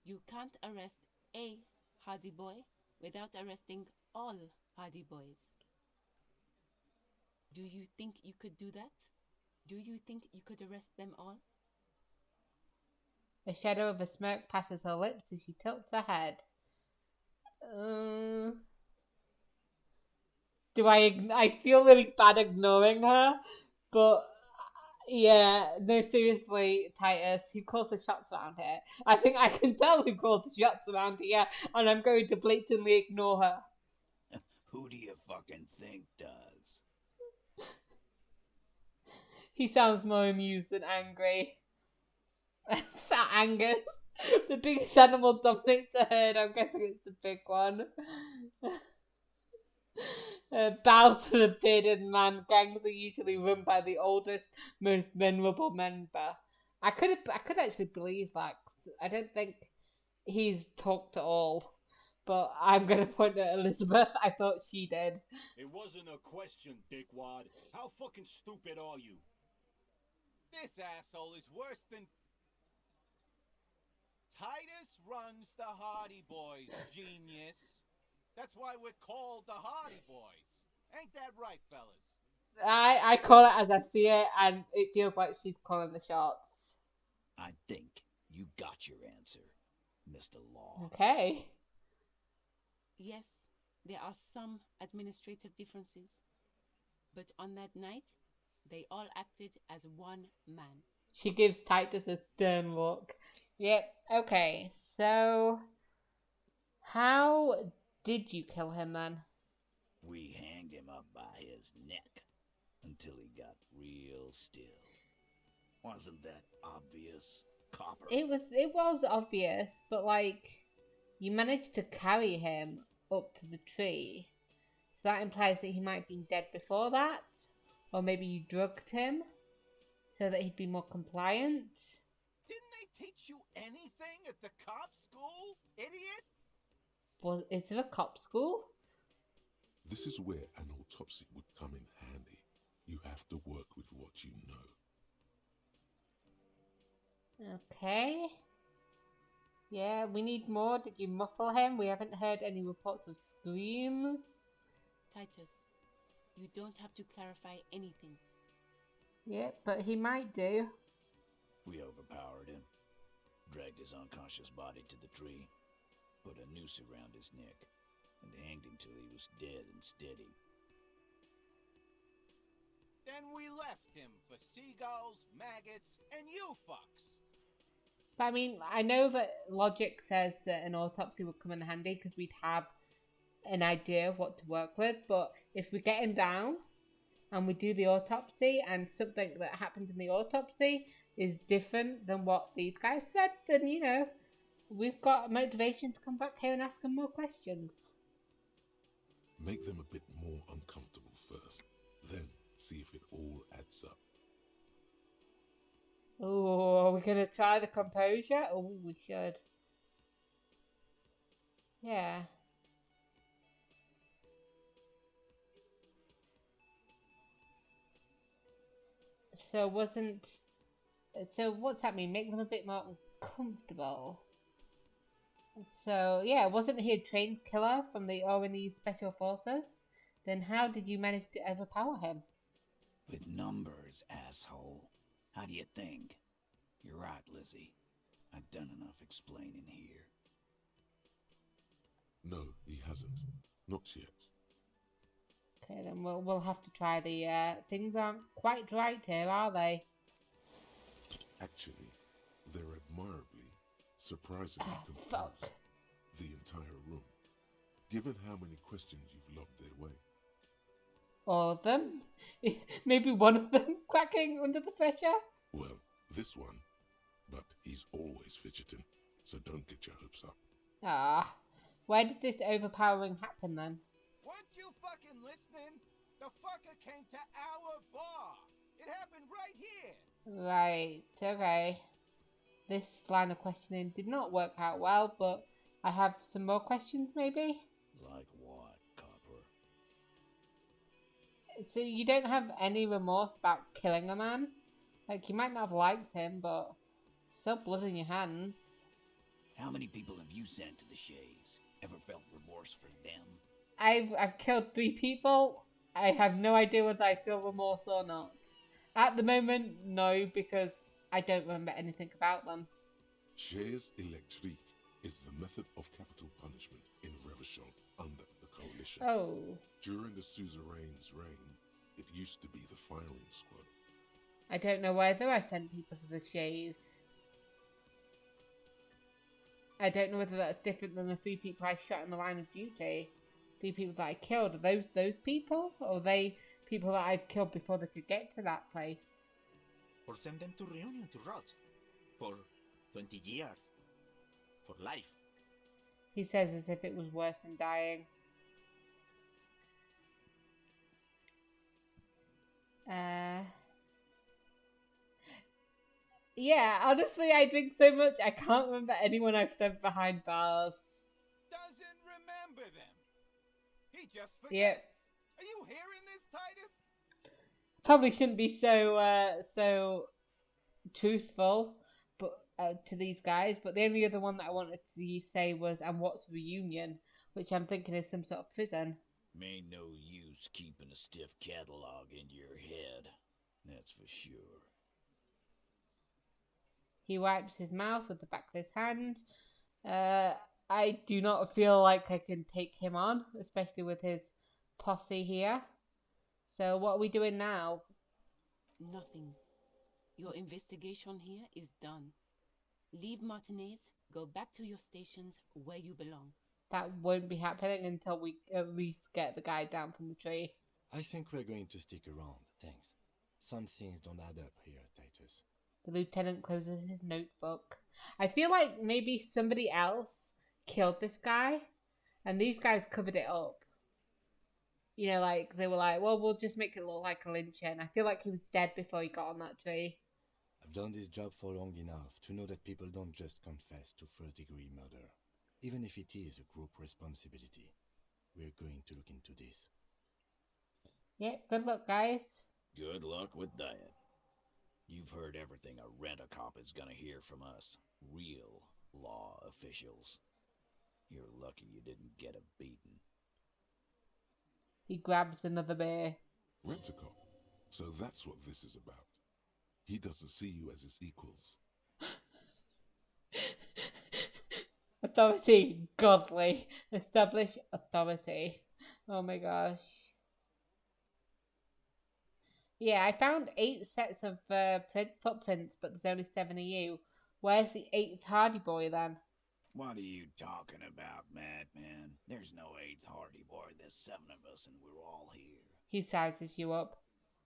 You can't arrest a Hardie boy without arresting all Hardie boys. Do you think you could do that? Do you think you could arrest them all? A shadow of a smirk passes her lips as she tilts her head. I feel really bad ignoring her, but Yeah, no, seriously, Titus, who calls the shots around here? I think I can tell who calls the shots around here, and I'm going to blatantly ignore her. Who do you fucking think does? He sounds more amused than angry. Fat Angus, the biggest animal dominates the herd. I'm guessing it's the big one. Bow to the bearded man. Gangs are usually run by the oldest, most venerable member. I could actually believe that. 'Cause I don't think he's talked at all. But I'm gonna point at Elizabeth. I thought she did. It wasn't a question, dickwad. How fucking stupid are you? This asshole is worse than... Titus runs the Hardie Boys, genius. That's why we're called the Hardie Boys. Ain't that right, fellas? I call it as I see it, and it feels like she's calling the shots. I think you got your answer, Mr. Law. Okay. Yes, there are some administrative differences, but on that night, they all acted as one man. She gives Titus a stern look. Yep, okay, so how did you kill him then? We hanged him up by his neck until he got real still. Wasn't that obvious, Copper? It was obvious, but like, you managed to carry him up to the tree. So that implies that he might have been dead before that. Or maybe you drugged him so that he'd be more compliant. Didn't they teach you anything at the cop school, idiot? Is there a cop school? This is where an autopsy would come in handy. You have to work with what you know. Okay. Yeah, we need more. Did you muffle him? We haven't heard any reports of screams. Titus, you don't have to clarify anything. Yeah, but he might do. We overpowered him, dragged his unconscious body to the tree, put a noose around his neck, and hanged him till he was dead and steady. Then we left him for seagulls, maggots, and you fucks. But I mean, I know that logic says that an autopsy would come in handy because we'd have an idea of what to work with, but if we get him down and we do the autopsy and something that happened in the autopsy is different than what these guys said, then, you know, we've got motivation to come back here and ask them more questions. Make them a bit more uncomfortable first, then see if it all adds up. Oh, are we going to try the composure? Oh, we should. Yeah. So what's that mean? Make them a bit more uncomfortable. So, yeah, wasn't he a trained killer from the Oranese Special Forces? Then how did you manage to overpower him? With numbers, asshole. How do you think? You're right, Lizzie. I've done enough explaining here. No, he hasn't. Not yet. Okay, then we'll have to try the, things aren't quite right here, are they? Actually, they're admirably, surprisingly composed. Fuck. The entire room. Given how many questions you've lobbed their way. All of them? Is maybe one of them cracking under the pressure? Well, this one. But he's always fidgeting, so don't get your hopes up. Ah, where did this overpowering happen then? Weren't you fucking listening? The fucker came to our bar. It happened right here. Right, okay. This line of questioning did not work out well, but I have some more questions maybe? Like what, Copper? So you don't have any remorse about killing a man? Like, you might not have liked him, but still blood in your hands. How many people have you sent to the Shays? Ever felt remorse for them? I've killed 3 people. I have no idea whether I feel remorse or not. At the moment, no, because I don't remember anything about them. Shares électriques is the method of capital punishment in Revachol under the Coalition. Oh. During the suzerain's reign, it used to be the firing squad. I don't know whether I sent people to the shaves. I don't know whether that's different than the 3 people I shot in the line of duty. 3 people that I killed. Are those people? Or are they people that I've killed before they could get to that place? Or send them to Reunion to rot. For 20 years. For life. He says as if it was worse than dying. Yeah, honestly, I drink so much, I can't remember anyone I've sent behind bars. Doesn't remember them. He just forgets. Yep. Are you hearing this, Titus? Probably shouldn't be so truthful, but to these guys. But the only other one that I wanted to say was, and what's Reunion, which I'm thinking is some sort of prison. Ain't no use keeping a stiff catalog in your head. That's for sure. He wipes his mouth with the back of his hand. I do not feel like I can take him on, especially with his posse here. So what are we doing now? Nothing. Your investigation here is done. Leave Martinez, go back to your stations where you belong. That won't be happening until we at least get the guy down from the tree. I think we're going to stick around, thanks. Some things don't add up here, Titus. The lieutenant closes his notebook. I feel like maybe somebody else killed this guy, and these guys covered it up. You know, like, they were like, well, we'll just make it look like a lynching. I feel like he was dead before he got on that tree. I've done this job for long enough to know that people don't just confess to first-degree murder, even if it is a group responsibility. We're going to look into this. Yeah, good luck, guys. Good luck with that. You've heard everything a rent-a-cop is gonna hear from us. Real law officials. You're lucky you didn't get a beating. He grabs another beer. Rent-a-cop. So that's what this is about. He doesn't see you as his equals. Authority. Godly. Establish authority. Oh my gosh. Yeah, I found 8 sets of footprints, but there's only 7 of you. Where's the 8th Hardie boy then? What are you talking about, madman? There's no 8th Hardie boy. There's 7 of us and we're all here. He sizes you up.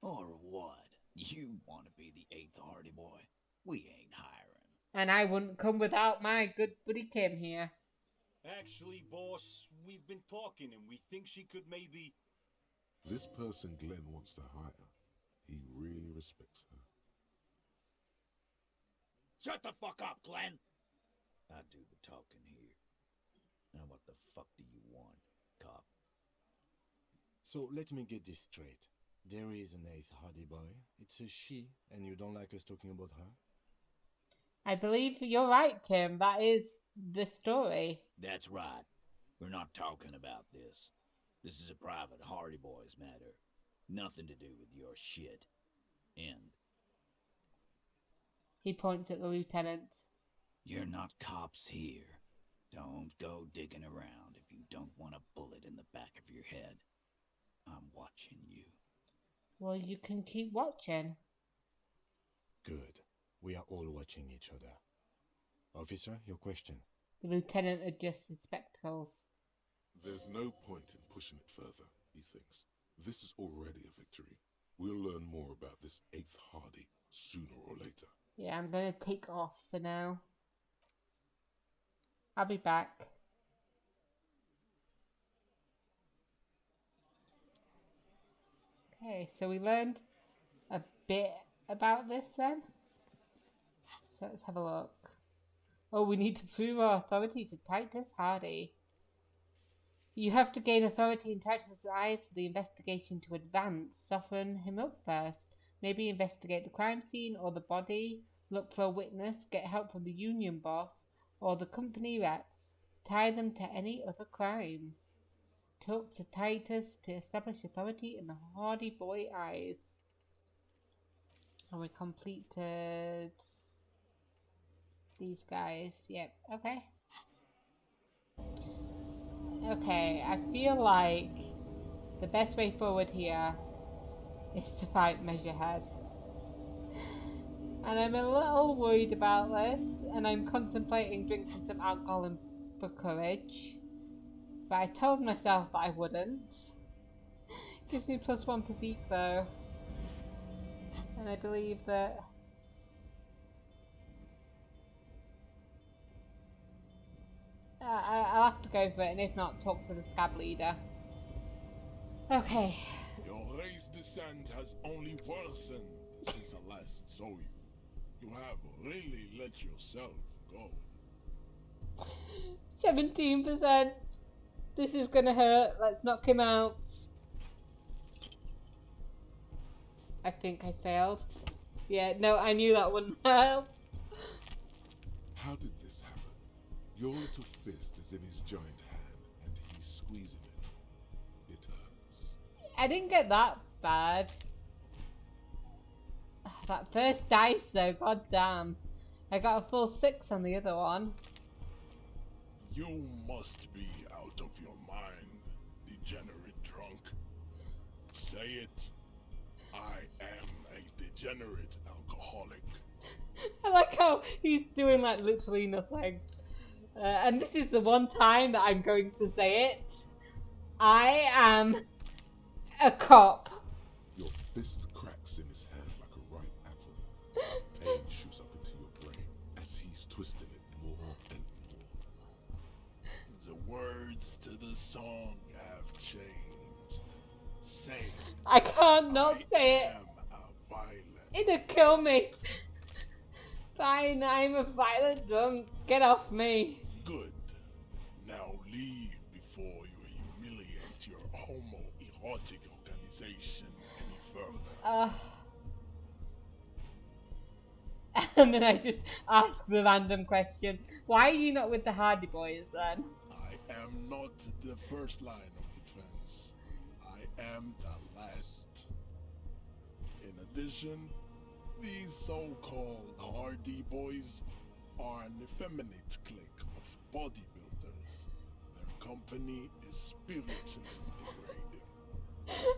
Or what? You want to be the 8th Hardie boy? We ain't hiring. And I wouldn't come without my good buddy Kim here. Actually, boss, we've been talking and we think she could maybe... This person Glenn wants to hire. He really respects her. Shut the fuck up, Glenn! I do the talking here. Now what the fuck do you want, cop? So let me get this straight. There is an 8th Hardie boy. It's a she, and you don't like us talking about her? I believe you're right, Kim. That is the story. That's right. We're not talking about this. This is a private Hardie boys matter. Nothing to do with your shit. End. He points at the lieutenant. You're not cops here. Don't go digging around if you don't want a bullet in the back of your head. I'm watching you. Well, you can keep watching. Good. We are all watching each other. Officer, your question. The lieutenant adjusts his spectacles. There's no point in pushing it further, he thinks. This is already a victory. We'll learn more about this 8th Hardie sooner or later. Yeah, I'm going to take off for now. I'll be back. Okay, so we learned a bit about this then. So let's have a look. Oh, we need to prove our authority to Titus Hardie. You have to gain authority in Titus' eyes for the investigation to advance. Soften him up first. Maybe investigate the crime scene or the body. Look for a witness. Get help from the union boss or the company rep. Tie them to any other crimes. Talk to Titus to establish authority in the Hardie boy eyes. And we completed these guys. Yep, okay. Okay, I feel like the best way forward here is to fight Measurehead. And I'm a little worried about this, and I'm contemplating drinking some alcohol for courage. But I told myself that I wouldn't. Gives me +1 physique though. And I believe that... I'll have to go for it, and if not, talk to the scab leader. Okay. Your race descent has only worsened since I last saw you. You have really let yourself go. 17%. This is gonna hurt. Let's knock him out. I think I failed. Yeah, no, I knew that wouldn't help. How did this happen? Your little fist is in his giant hand, and he's squeezing it. It hurts. I didn't get that bad. That first dice though, god damn. I got a full 6 on the other one. You must be out of your mind, degenerate drunk. Say it. I am a degenerate alcoholic. I like how he's doing like literally nothing. And this is the one time that I'm going to say it. I am a cop. Your fist cracks in his hand like a ripe apple. Pain shoots up into your brain as he's twisting it more and more. The words to the song have changed. Say, I can't not say it. It'll kill me. Fine, I'm a violent drunk. Get off me. Good. Now leave before you humiliate your homoerotic organization any further. And then I just ask the random question. Why are you not with the Hardie boys then? I am not the first line of defense. I am the last. In addition, these so-called Hardie boys are an effeminate clique of bodybuilders. Their company is spiritually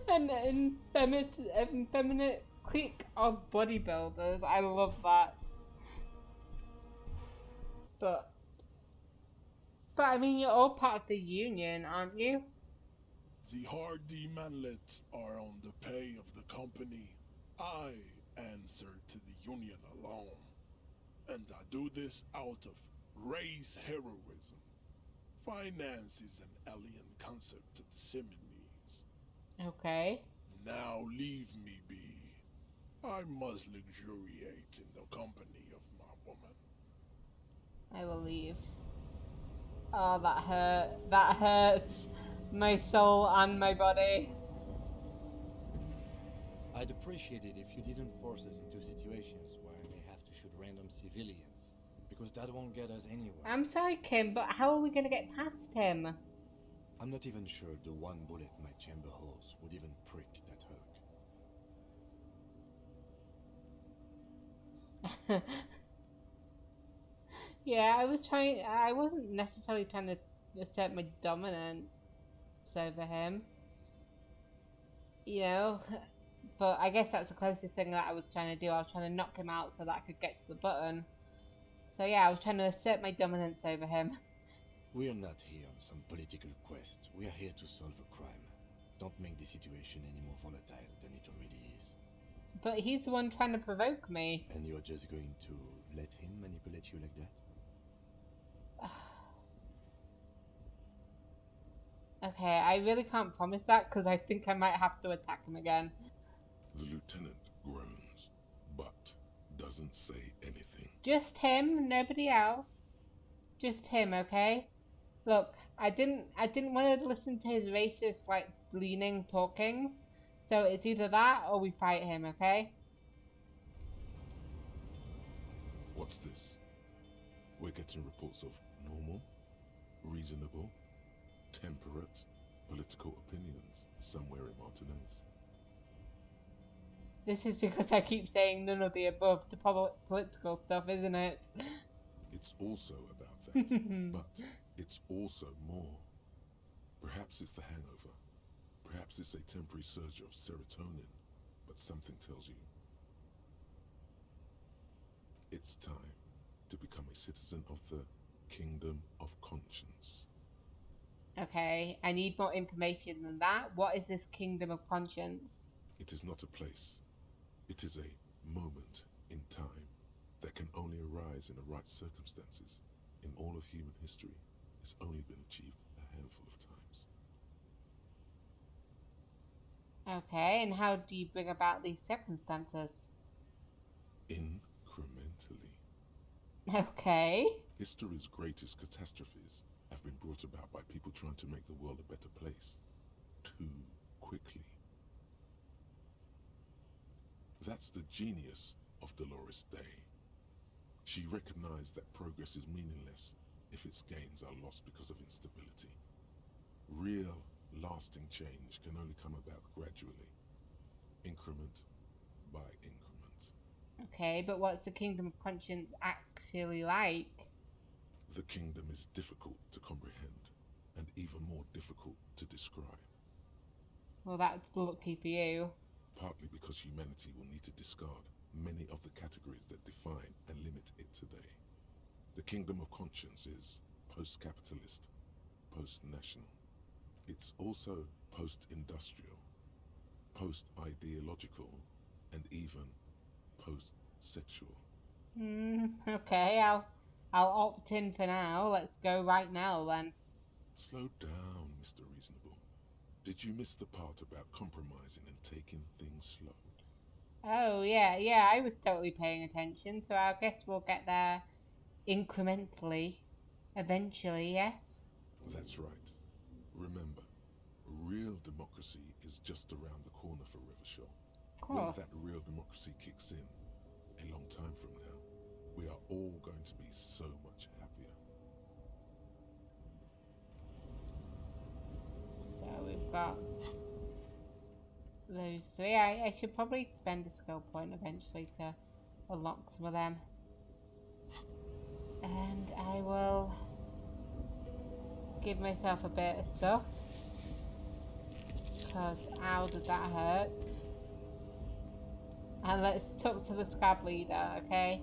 degrading. An effeminate clique of bodybuilders. I love that. But I mean, you're all part of the union, aren't you? The Hardie manlets are on the pay of the company. I answer to the union alone. And I do this out of race heroism. Finance is an alien concept to the Simonees. Okay. Now leave me be. I must luxuriate in the company of my woman. I will leave. Oh, that hurt. That hurts my soul and my body. I'd appreciate it if you didn't force us into situations where I may have to shoot random civilians, because that won't get us anywhere. I'm sorry, Kim, but how are we gonna get past him? I'm not even sure the one bullet my chamber holds would even prick that hook. Yeah, I wasn't necessarily trying to assert my dominance over him. You know, but I guess that's the closest thing that I was trying to do. I was trying to knock him out so that I could get to the button. So yeah, I was trying to assert my dominance over him. We are not here on some political quest. We are here to solve a crime. Don't make the situation any more volatile than it already is. But he's the one trying to provoke me. And you're just going to let him manipulate you like that? Okay, I really can't promise that because I think I might have to attack him again. The lieutenant groans, but doesn't say anything. Just him, nobody else. Just him, okay? Look, I didn't want to listen to his racist, like, leaning talkings. So it's either that or we fight him, okay? What's this? We're getting reports of normal, reasonable, temperate, political opinions somewhere in Martinez. This is because I keep saying none of the above, the political stuff, isn't it? It's also about that, but it's also more. Perhaps it's the hangover. Perhaps it's a temporary surge of serotonin, but something tells you. It's time to become a citizen of the Kingdom of Conscience. Okay, I need more information than that. What is this Kingdom of Conscience? It is not a place. It is a moment in time that can only arise in the right circumstances. In all of human history, it's only been achieved a handful of times. Okay, and how do you bring about these circumstances? Incrementally. Okay. History's greatest catastrophes have been brought about by people trying to make the world a better place too quickly. That's the genius of Dolores Day. She recognized that progress is meaningless if its gains are lost because of instability. Real, lasting change can only come about gradually, increment by increment. Okay, but what's the Kingdom of Conscience actually like? The kingdom is difficult to comprehend, and even more difficult to describe. Well, that's lucky for you. Partly because humanity will need to discard many of the categories that define and limit it today. The Kingdom of Conscience is post-capitalist, post-national. It's also post-industrial, post-ideological, and even post-sexual. Okay, I'll opt in for now. Let's go right now then. Slow down, Mr. Reasonable. Did you miss the part about compromising and taking things slow? Oh, yeah, I was totally paying attention, so I guess we'll get there incrementally. Eventually, yes? That's right. Remember, real democracy is just around the corner for Rivershaw. Of When course. that real democracy kicks in, a long time from now, we are all going to be so much happier. So we've got those three. I should probably spend a skill point eventually to unlock some of them. And I will give myself a bit of stuff. Because ow, did that hurt. And let's talk to the scab leader, okay?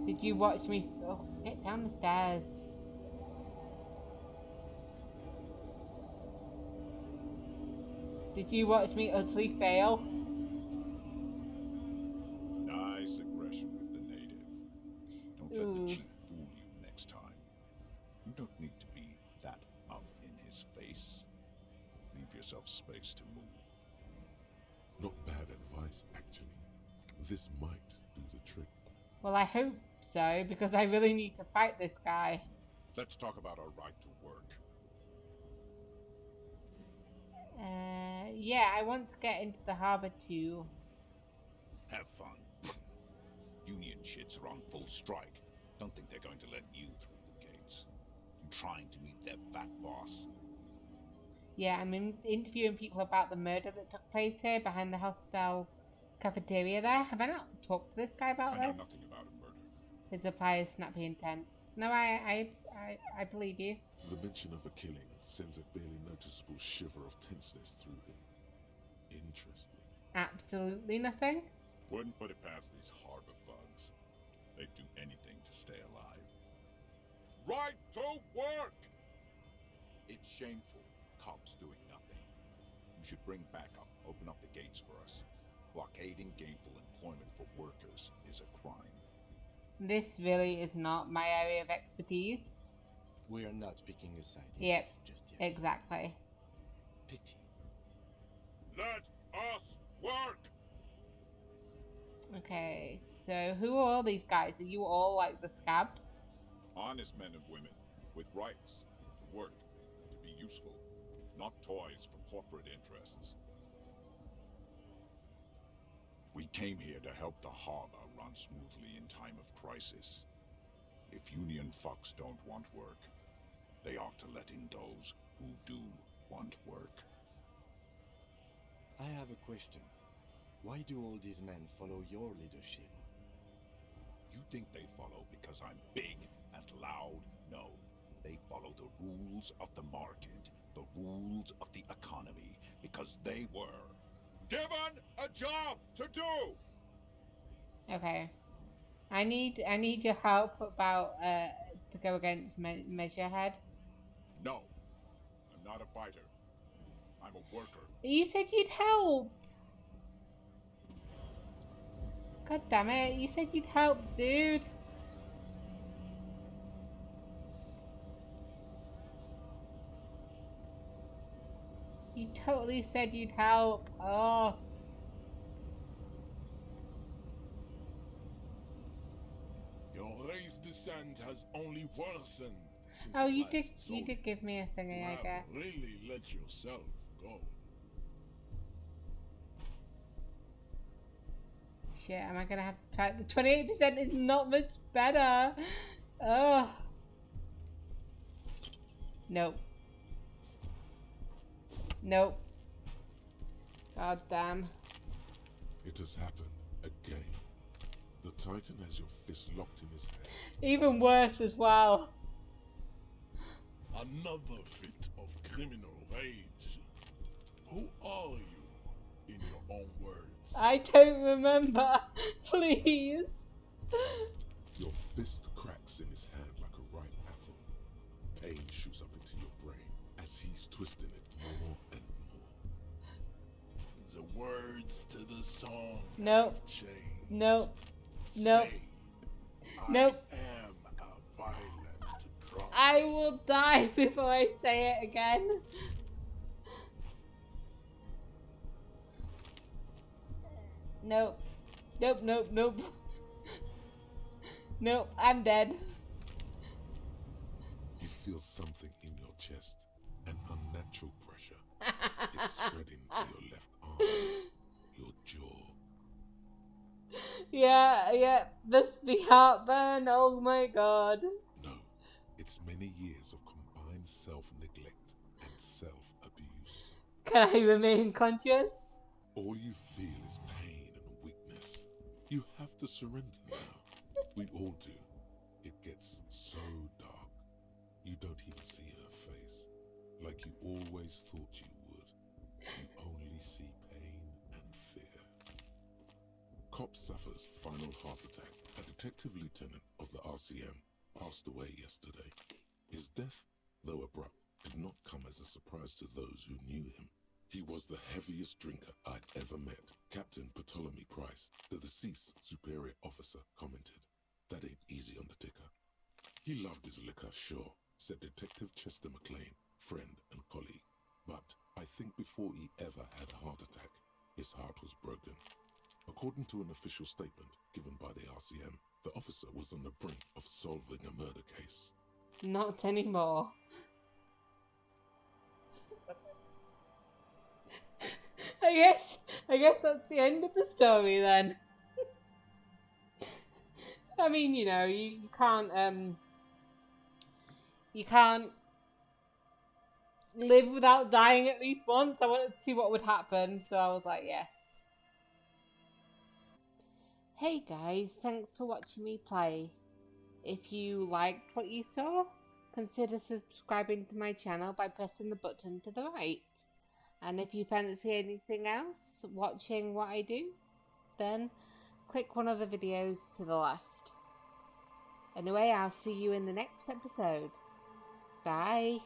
Did you watch me? Oh, get down the stairs. Did you watch me utterly fail? Nice aggression with the native. Don't let the chief fool you next time. You don't need to be that up in his face. Leave yourself space to move. Not bad advice, actually. This might do the trick. Well, I hope so, because I really need to fight this guy. Let's talk about our right to work. Yeah, I want to get into the harbor too. Have fun. Union shits are on full strike. Don't think they're going to let you through the gates. I'm trying to meet their fat boss. Yeah, I'm interviewing people about the murder that took place here behind the hostel cafeteria there. Have I not talked to this guy about I know this? nothing about a murder. His reply is snappy and tense. No, I believe you. The mention of a killing sends a barely noticeable shiver of tenseness through him. Interesting. Absolutely nothing. Wouldn't put it past these harbor bugs. They'd do anything to stay alive. Right to work! It's shameful. Cops doing nothing. You should bring backup. Open up the gates for us. Blockading gainful employment for workers is a crime. This really is not my area of expertise. We are not picking a side in Yep, this just yet. exactly. Pity. Let us work! Okay, so who are all these guys? Are you all like the scabs? Honest men and women with rights to work, to be useful, not toys for corporate interests. We came here to help the harbor run smoothly in time of crisis. If Union fucks don't want work, they ought to let in those who do want work. I have a question. Why do all these men follow your leadership? You think they follow because I'm big and loud? No. They follow the rules of the market, the rules of the economy, because they were given a job to do! Okay. I need your help about to go against Measurehead. No, I'm not a fighter. I'm a worker. You said you'd help. God damn it! You said you'd help, dude. You totally said you'd help. Oh. Your race descent has only worsened since Oh, the you last did. soldier. You did give me a thingy, You I have guess. really let yourself go. Shit, am I gonna have to try? The 28% is not much better. Oh. Nope. Nope. God damn. It has happened again. The Titan has your fist locked in his hand. Even worse as well. Another fit of criminal rage. Who are you, in your own words? I don't remember. Please. Your fist cracks in his hand like a ripe apple. Pain shoots up into your brain as he's twisting it more and more. The words to the song Nope. have changed. Nope. Nope. Say, Nope. I am a violent drunk. I will die before I say it again. Nope. Nope, nope, nope. Nope, I'm dead. You feel something in your chest, an unnatural pressure. It's spreading to your left arm, your jaw. Yeah, must be heartburn, oh my god. No, it's many years of combined self-neglect and self-abuse. Can I remain conscious? All you feel is pain and weakness. You have to surrender now. We all do. It gets so dark. You don't even see her face, like you always thought you would. You only see pain and fear. Cop suffers final heart attack. A detective lieutenant of the RCM passed away yesterday. His death, though abrupt, did not come as a surprise to those who knew him. He was the heaviest drinker I'd ever met. Captain Ptolemy Price, the deceased superior officer, commented, "That ain't easy on the ticker." He loved his liquor, sure, said Detective Chester McLean, friend and colleague. But I think before he ever had a heart attack, his heart was broken. According to an official statement given by the RCM, the officer was on the brink of solving a murder case. Not anymore. I guess that's the end of the story then. I mean, you know, you can't live without dying at least once. I wanted to see what would happen, so I was like, yes. Hey guys, thanks for watching me play. If you liked what you saw, consider subscribing to my channel by pressing the button to the right. And if you fancy anything else, watching what I do, then click one of the videos to the left. Anyway, I'll see you in the next episode. Bye.